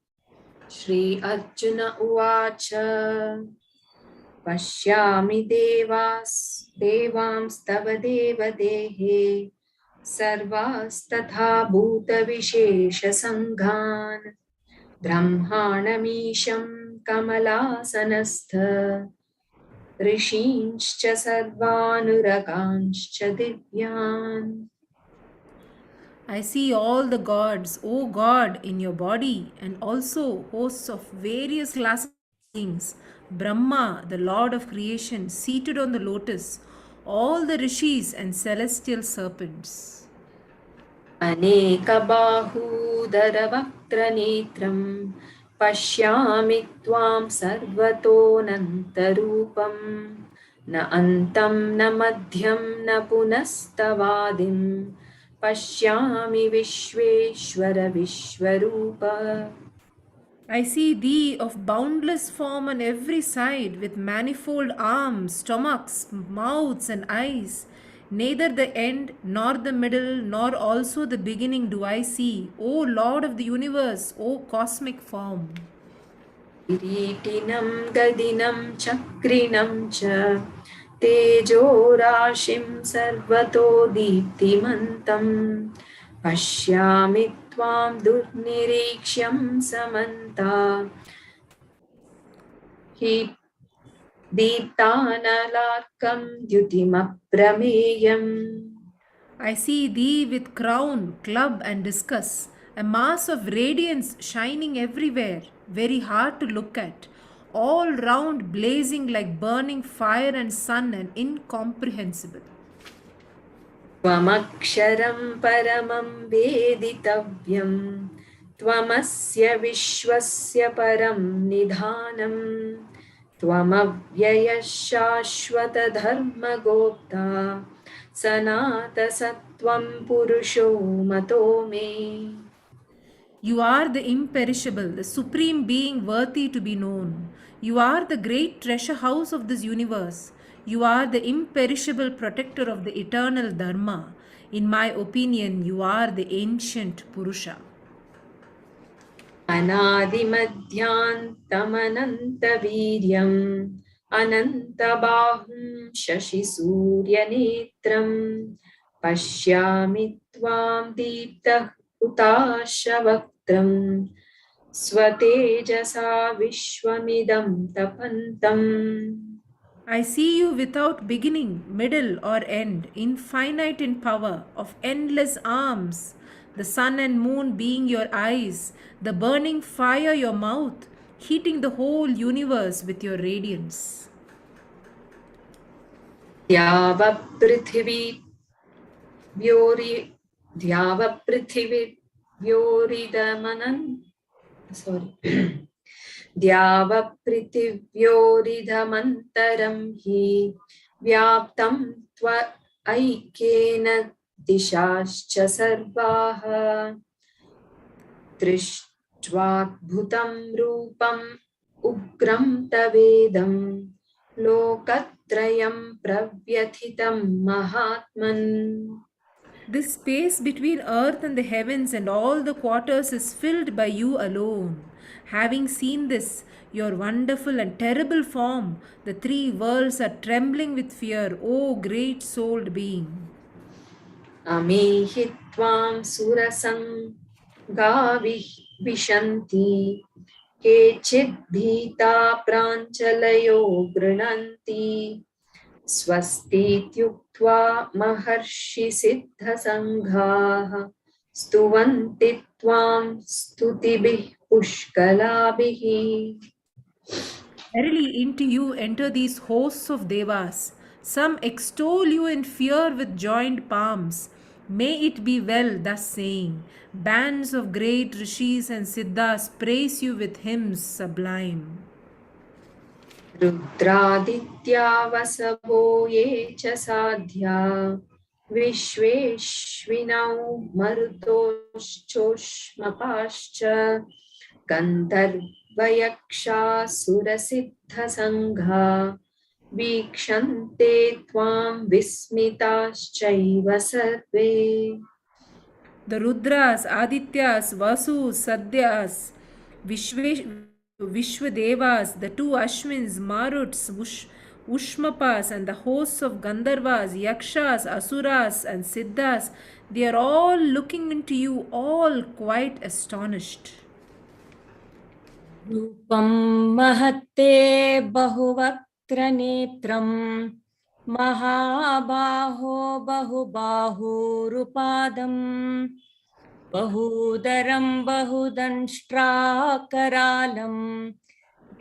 Shri Arjuna Uvacha. Pashyami devams tava devadehe sarvastatha bhuta vishesha sanghan brahmanamisham kamalasanastha rishinscha sarvanuraganscha divyan.
I see all the gods, O God, in your body, and also hosts of various classes of beings. Brahma, the Lord of creation, seated on the lotus, all the rishis and celestial serpents.
Aneka bahudara vaktra netram pashyami tvam sarvato nantarupam na antam na madhyam na punastavadim pashyami vishveshwara vishwarupa.
I see thee of boundless form on every side, with manifold arms, stomachs, mouths, and eyes. Neither the end, nor the middle, nor also the beginning do I see, O Lord of the universe, O cosmic form.
Kiritinam gadinam chakrinam cha tejo rashim sarvato deeptimantam pashyami tvam durniriksham samanta hi deeptanalarkam dyutimaprameyam.
I see thee with crown, club, and discus, a mass of radiance shining everywhere, very hard to look at, all round blazing like burning fire and sun and incomprehensible.
Tvamaksharam paramam veditavyam tvamasya vishwasya param nidhanam Tvamavyaya Shashvata Dharma Gopta Sanata Sattvam Purusho Mato Me.
You are the imperishable, the supreme being worthy to be known. You are the great treasure house of this universe. You are the imperishable protector of the eternal Dharma. In my opinion, you are the ancient Purusha.
अनादिमध्यान्तमनन्तवीर्यम् अनन्तबाहुं शशिसूर्यनेत्रं पश्यामि त्वां दीप्तः हुताशवक्त्रं स्वतेजसा विश्वमिदं तपन्तम्.
I see you without beginning, middle, or end, infinite in power, of endless arms, the sun and moon being your eyes, the burning fire your mouth, heating the whole universe with your radiance.
द्यावपृथिव्योरिदमन्तरं हि व्याप्तं त्वैकेन दिशाश्च सर्वाः दृष्ट्वाद्भुतं रूपम् उग्रं तवेदं लोकत्रयं प्रव्यथितं महात्मन्.
This space between earth and the heavens and all the quarters is filled by you alone. Having seen this, your wonderful and terrible form, the three worlds are trembling with fear, O great souled being.
अमीहि त्वां सुरसङ्गा विशन्ति केचिद्भीता प्राञ्जलयो गृह्णन्ति स्वस्तीत्युक्त्वा महर्षिसिद्धसङ्घाः स्तुवन्ति त्वां स्तुतिभिः पुष्कलाभिः.
Verily, into you enter these hosts of devas. Some extol you in fear with joined palms. May it be well, thus saying. Bands of great rishis and siddhas praise you with hymns sublime.
रुद्रादित्या वसवो ये च साध्या विश्वेश्विनौ मरुतोश्चोष्मपाश्च गन्धर्वयक्षासुरसिद्धसङ्घा वीक्षन्ते त्वां विस्मिताश्चैव सर्वे.
The Rudras, Adityas, Vasus, Sadhyas, Vishwadevas, the two Ashwins, Maruts, Ushmapas, and the hosts of Gandharvas, Yakshas, Asuras, and Siddhas, they are all looking into you, all quite astonished.
रूपं महत्ते बहुवक्त्रनेत्रं महाबाहो बहुबाहुरुपादं बहूदरं बहुदंष्ट्राकरालं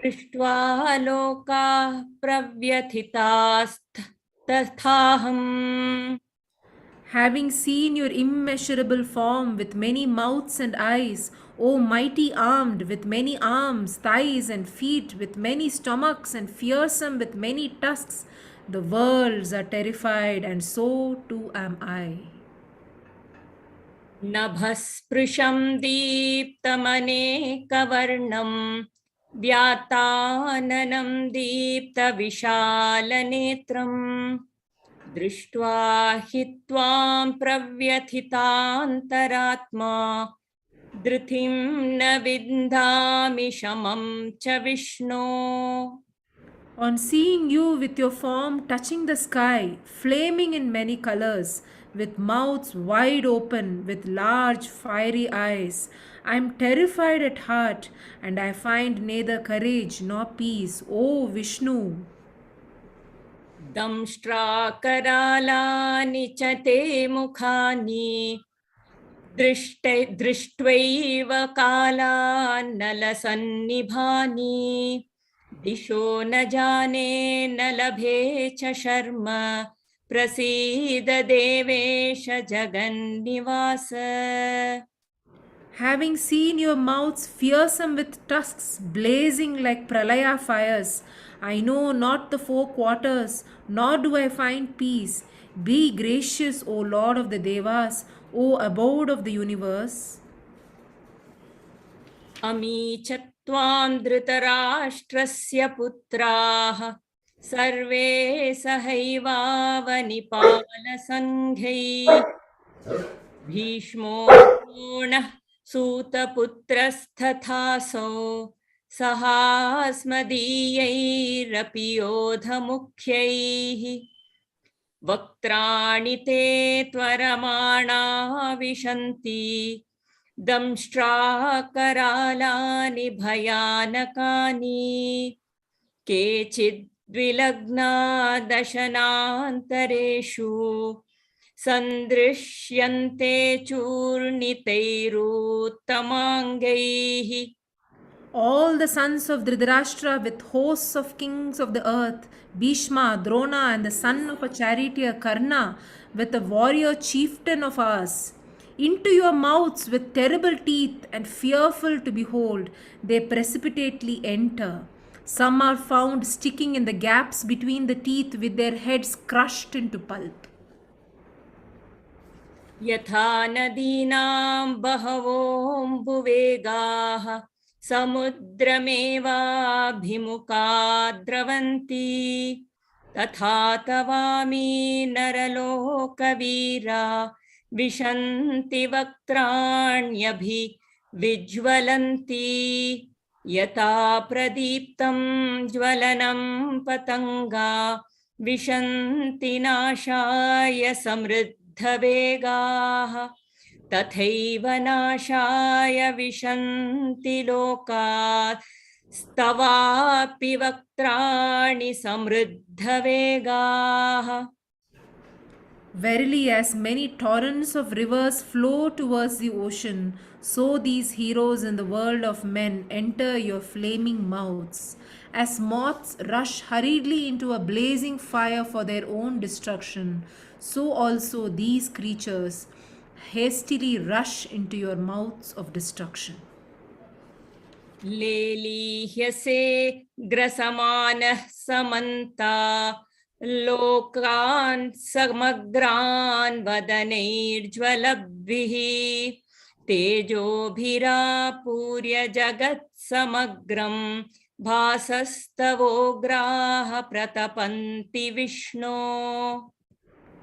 दृष्ट्वा लोकाः प्रव्यथितास्तथाहम्.
Having seen your immeasurable form with many mouths and eyes, O mighty armed with many arms, thighs and feet, with many stomachs and fearsome with many tusks, the worlds are terrified, and so too am I.
नभस्पृशं दीप्तमनेकवर्णं व्याताननं दीप्तविशालनेत्रं दृष्ट्वा हि त्वां प्रव्यथितान्तरात्मा धृतिं न विन्दामि शमं च विष्णो.
On seeing you with your form touching the sky, flaming in many colors, with mouths wide open, with large fiery eyes, I am terrified at heart, and I find neither courage nor peace, O Vishnu.
दंष्ट्राकरालानि च ते मुखानि दृष्ट्वैव कालान्नलसन्निभानि दिशो न जाने न लभे च शर्म प्रसीद देवेश जगन्निवास.
Having seen your mouths fearsome with tusks blazing like pralaya fires, I know not the four quarters, nor do I find peace. Be gracious, O Lord of the Devas, O abode of the universe.
अमी च त्वां धृतराष्ट्रस्य पुत्राः सर्वे सहैवावनिपालसङ्घैः भीष्मो द्रोणः सूतपुत्रस्तथासौ सहास्मदीयैरपि योधमुख्यैः वक्त्राणि ते त्वरमाणा विशन्ति दंष्ट्राकरालानि भयानकानि केचिद्विलग्ना दशनान्तरेषु सन्दृश्यन्ते चूर्णितैरुत्तमाङ्गैः.
All the sons of Dhritarashtra with hosts of kings of the earth, Bhishma, Drona, and the son of a charioteer Karna, with a warrior chieftain of ours. Into your mouths with terrible teeth and fearful to behold, they precipitately enter. Some are found sticking in the gaps between the teeth with their heads crushed into pulp.
यथा नदीनां बहवोऽम्बुवेगाः समुद्रमेवाभिमुखा द्रवन्ति तथा तवामि नरलोकवीरा विशन्ति वक्त्राण्यभिविज्वलन्ति यथा प्रदीप्तं ज्वलनं पतङ्गा विशन्ति नाशाय समृद्धवेगाः तथैव नाशाय विशन्ति लोकात् स्तवापि वक्त्राणि समृद्धवेगाः.
Verily, as many torrents of rivers flow towards the ocean, so these heroes in the world of men enter your flaming mouths. As moths rush hurriedly into a blazing fire for their own destruction, so also these creatures hastily rush into your mouths of destruction.
लेलीह्यसे ग्रसमानः समन्ता लोकान् समग्रान् वदनैर्ज्वलद्भिः तेजोभिरापूर्य जगत्समग्रं भासस्तवोग्राः प्रतपन्ति विष्णो.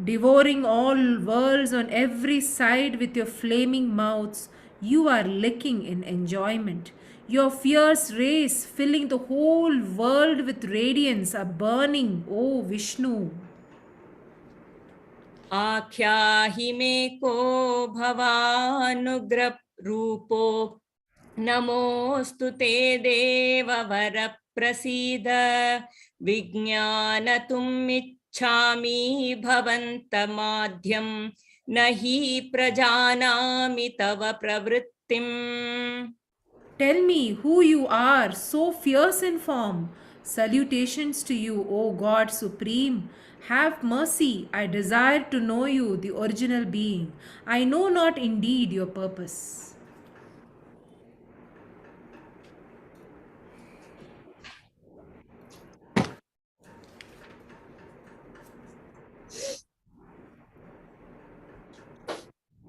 Devouring all worlds on every side with your flaming mouths, you are licking in enjoyment. Your fierce rays, filling the whole world with radiance, are burning, O Vishnu.
आख्याहि मे को भवानुग्ररूपो नमोऽस्तु ते देववर प्रसीद विज्ञानतुमिच्छामि भवन्तमाद्यं न हि प्रजानामि तव प्रवृत्तिम्.
Tell me who you are, so fierce in form. Salutations to you, O God Supreme. Have mercy, I desire to know you, the original being. I know not indeed your purpose.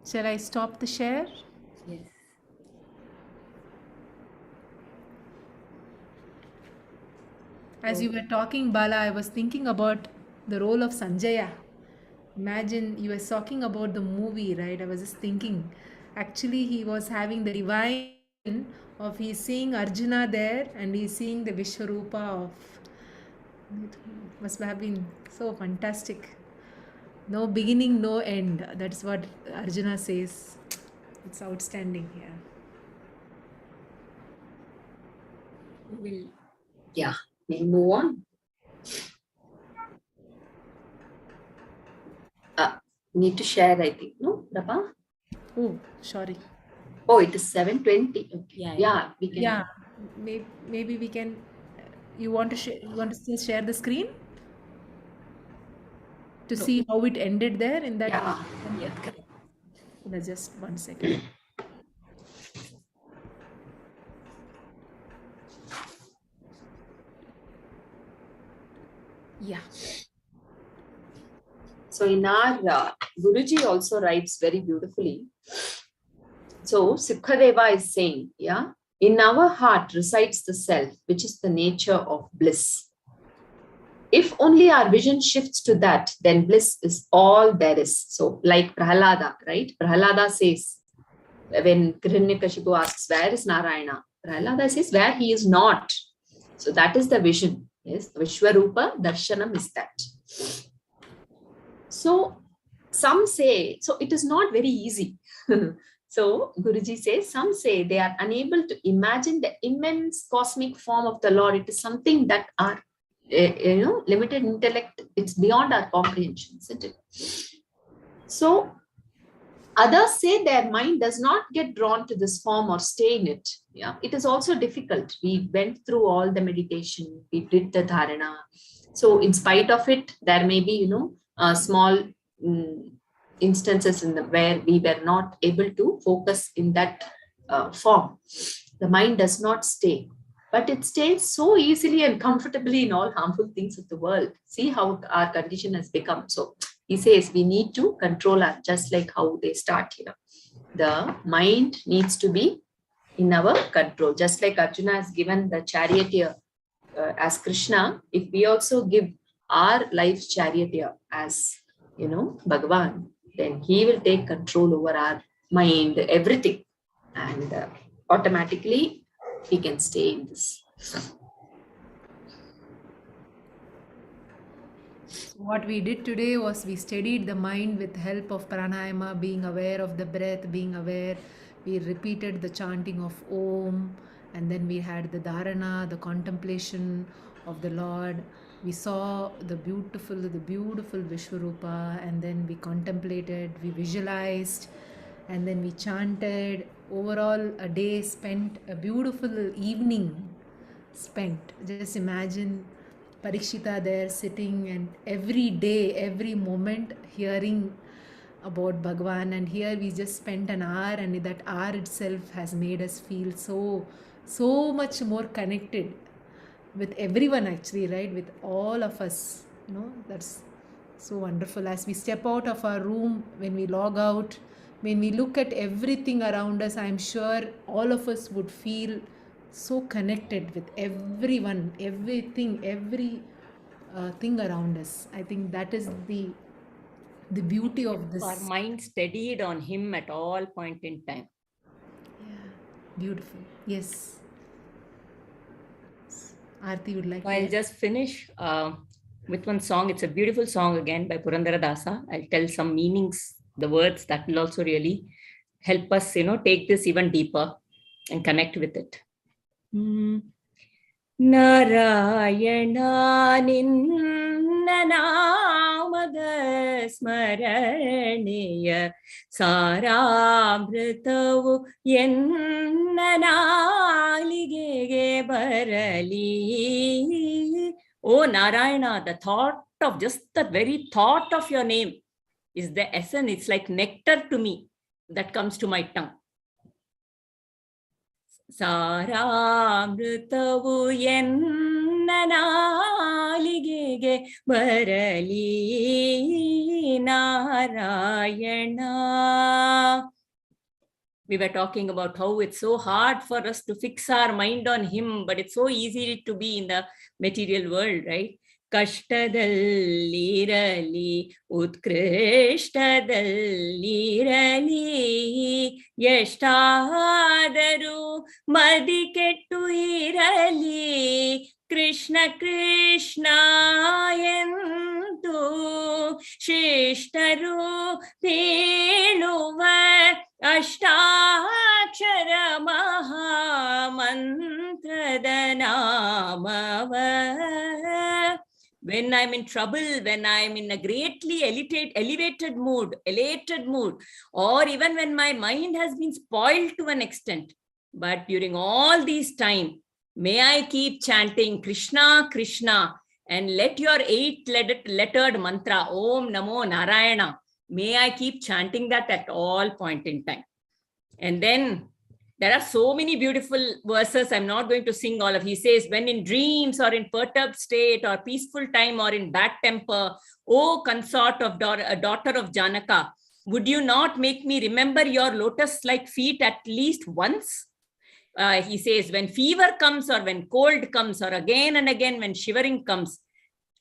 Shall I stop the share?
Yes.
As you were talking, Bala, I was thinking about the role of Sanjaya. Imagine you were talking about the movie, right? I was just thinking. Actually, he was having the divine vision of he's seeing Arjuna there and he's seeing the Vishwarupa of. It must have been so fantastic. No beginning, no end. That's what Arjuna says. It's outstanding here.
Yeah, we'll move on. Need to share, I think. No, Prabha?
Oh, sorry.
Oh, it is 7:20. Okay.
Yeah.
We can.
Yeah, maybe we can. You want to share? You want to still share the screen to see how it ended there in that?
Yeah, correct.
Just 1 second. Yeah.
So in our Guruji also writes very beautifully. So Sukhadeva is saying, yeah, in our heart resides the self, which is the nature of bliss. If only our vision shifts to that, then bliss is all there is. So like Prahalada, right? Prahalada says, when Hiranyakashipu asks, where is Narayana? Prahalada says, where he is not. So that is the vision. Yes, Vishwarupa Darshanam is that. So some say, so it is not very easy. So Guruji says, some say they are unable to imagine the immense cosmic form of the Lord. It is something that our limited intellect, it's beyond our comprehension, isn't it? So others say their mind does not get drawn to this form or stay in it. Yeah, it is also difficult. We went through all the meditation, we did the dharana. So in spite of it, there may be, small instances where we were not able to focus in that form. The mind does not stay, but it stays so easily and comfortably in all harmful things of the world. See how our condition has become. So he says we need to control our, just like how they start here. The mind needs to be in our control. Just like Arjuna has given the charioteer as Krishna, if we also give our life's charioteer as, Bhagavan, then he will take control over our mind, everything. And automatically we can stay in this.
What we did today was we steadied the mind with help of pranayama, being aware of the breath, being aware. We repeated the chanting of Om, and then we had the dharana, the contemplation of the Lord. We saw the beautiful Vishwarupa, and then we contemplated, we visualized, and then we chanted. Overall, a day spent, a beautiful evening spent. Just imagine Parikshita there sitting, and every day, every moment hearing about Bhagwan. And here we just spent an hour, and that hour itself has made us feel so much more connected with everyone, actually, right? With all of us. That's so wonderful. As we step out of our room, when we log out, when we look at everything around us, I'm sure all of us would feel so connected with everyone, everything, every thing around us. I think that is the beauty of this.
Our mind steadied on him at all point in time.
Yeah, beautiful. Yes. Aarti would like
So I'll just finish with one song. It's a beautiful song again by Purandara Dasa. I'll tell some meanings, the words that will also really help us, take this even deeper and connect with it. Narayana Ninnanamada Smaranaya Saramritavu Yennanalige Barali. Oh Narayana, the thought of, just the very thought of your name is the essence. It's like nectar to me that comes to my tongue. Saramritavu yennanalige barali Narayana. We were talking about how it's so hard for us to fix our mind on him, but it's so easy to be in the material world, right? ಕಷ್ಟದಲ್ಲಿರಲಿ ಉತ್ಕೃಷ್ಟದಲ್ಲಿರಲಿ ಎಷ್ಟಾದರೂ ಮದಿ ಕೆಟ್ಟು ಇರಲಿ ಕೃಷ್ಣ ಕೃಷ್ಣ ಎಂದು ಶ್ರೇಷ್ಠರು ಹೇಳುವ ಅಷ್ಟಾಕ್ಷರ ಮಹಾಮಂತ್ರದ ನಾಮವ. When I'm in trouble, when I'm in a greatly elated mood, or even when my mind has been spoiled to an extent, but during all these time, may I keep chanting Krishna, Krishna, and let your 8-lettered mantra, Om Namo Narayana, may I keep chanting that at all point in time. And then There are so many beautiful verses. I'm not going to sing all of. He says, when in dreams or in perturbed state or peaceful time or in bad temper, O consort of a daughter of Janaka, would you not make me remember your lotus-like feet at least once? He says, when fever comes or when cold comes or again and again when shivering comes,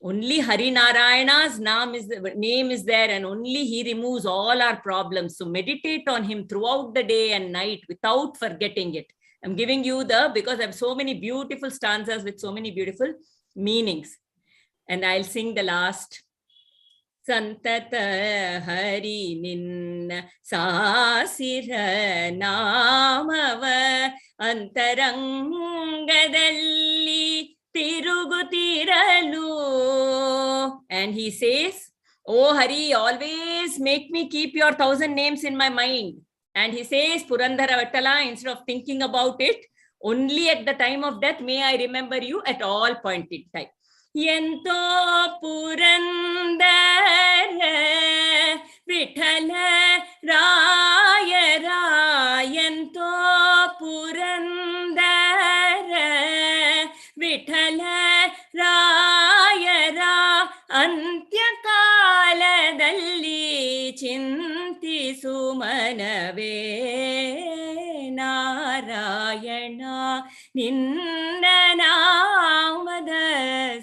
only Hari Narayana's name is there, and only he removes all our problems. So meditate on him throughout the day and night without forgetting it. I'm giving you because I have so many beautiful stanzas with so many beautiful meanings. And I'll sing the last. Santata Hari Ninna Sasira Namava Antarangadalli Tirugutiralu. And he says, Oh Hari, always make me keep your 1,000 names in my mind. And he says, Purandhara Vatala, instead of thinking about it, only at the time of death may I remember you at all point in time. ಎಂತೋ Purandara Vittala ರಾಯರ ಎಂತೋ ಪುರಂದರ ವಿಠಲ ರಾಯರ ಅಂತ್ಯಕಾಲದಲ್ಲಿ ಚಿಂತಿಸು ಮನವೇ ನಾರಾಯಣ ನಿನ್ನ ನಾಮದ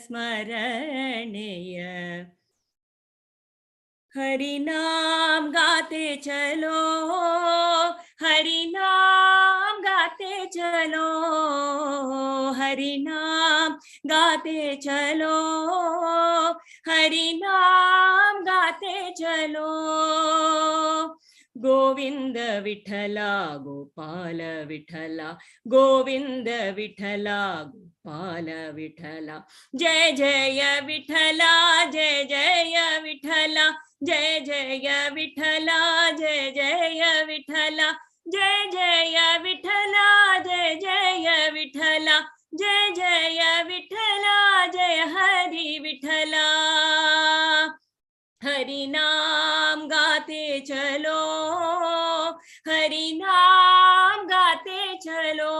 स्मरणेय हरि नाम गाते चलो हरि नाम गाते चलो हरि नाम गाते चलो हरि नाम गाते चलो गोविंद विठला गोपाल विठला गोविंद विठला गोपाल विठला जय जय विठला जय जय विठला जय जय विठला जय जय विठला जय जय विठला जय जय विठला जय जय विठला जय हरि विठला हरि नाम गाते चलो हरि नाम गाते चलो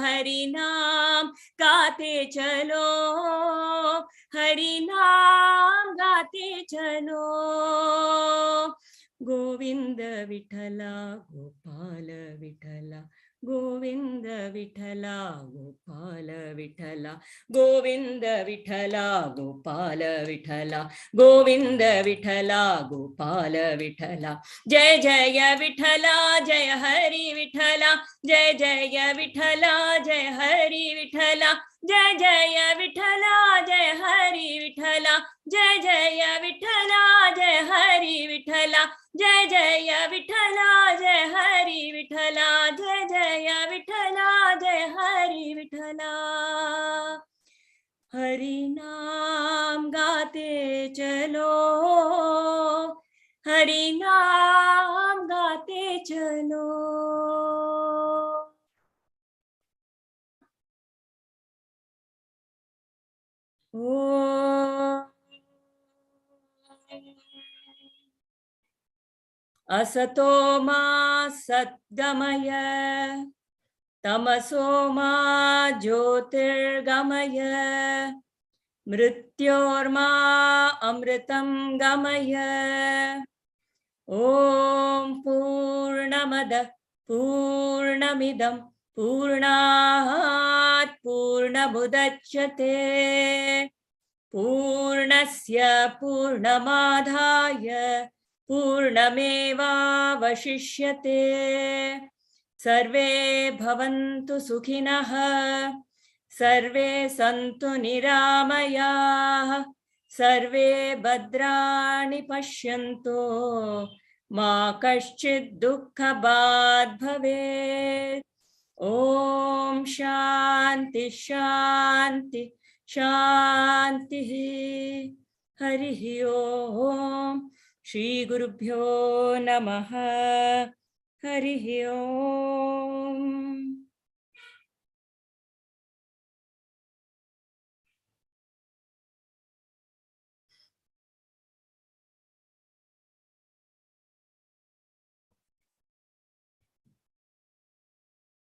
हरि नाम गाते चलो हरि नाम गाते चलो गोविंद विठला गोपाल विठला गोविंद विठला गोपाल विठला गोविंद विठला गोपाल विठला गोविंद विठला गोपाल विठला जय जय विठला जय हरि विठला जय जय विठला जय हरि विठला जय जय विठला जय हरि विठला जय जय विठला जय हरि विठला जय जय विठला जय हरि विठला जय जय विठला जय हरि विठला हरि नाम गाते चलो हरि नाम गाते चलो ओ असतो मा सद्गमय तमसो मा ज्योतिर्गमय मृत्योर्मा अमृतं गमय ॐ पूर्णमदः पूर्णमिदं पूर्णात् पूर्णमुदच्यते पूर्णस्य पूर्णमादाय पूर्णमेवावशिष्यते सर्वे भवन्तु सुखिनः सर्वे सन्तु निरामयाः सर्वे भद्राणि पश्यन्तु मा कश्चित् दुःखभाग् भवेत् ॐ शान्ति शान्ति शान्तिः हरिः ॐ श्रीगुरुभ्यो नमः हरिः ॐ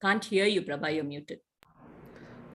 Can't hear you, Prabha, you're muted.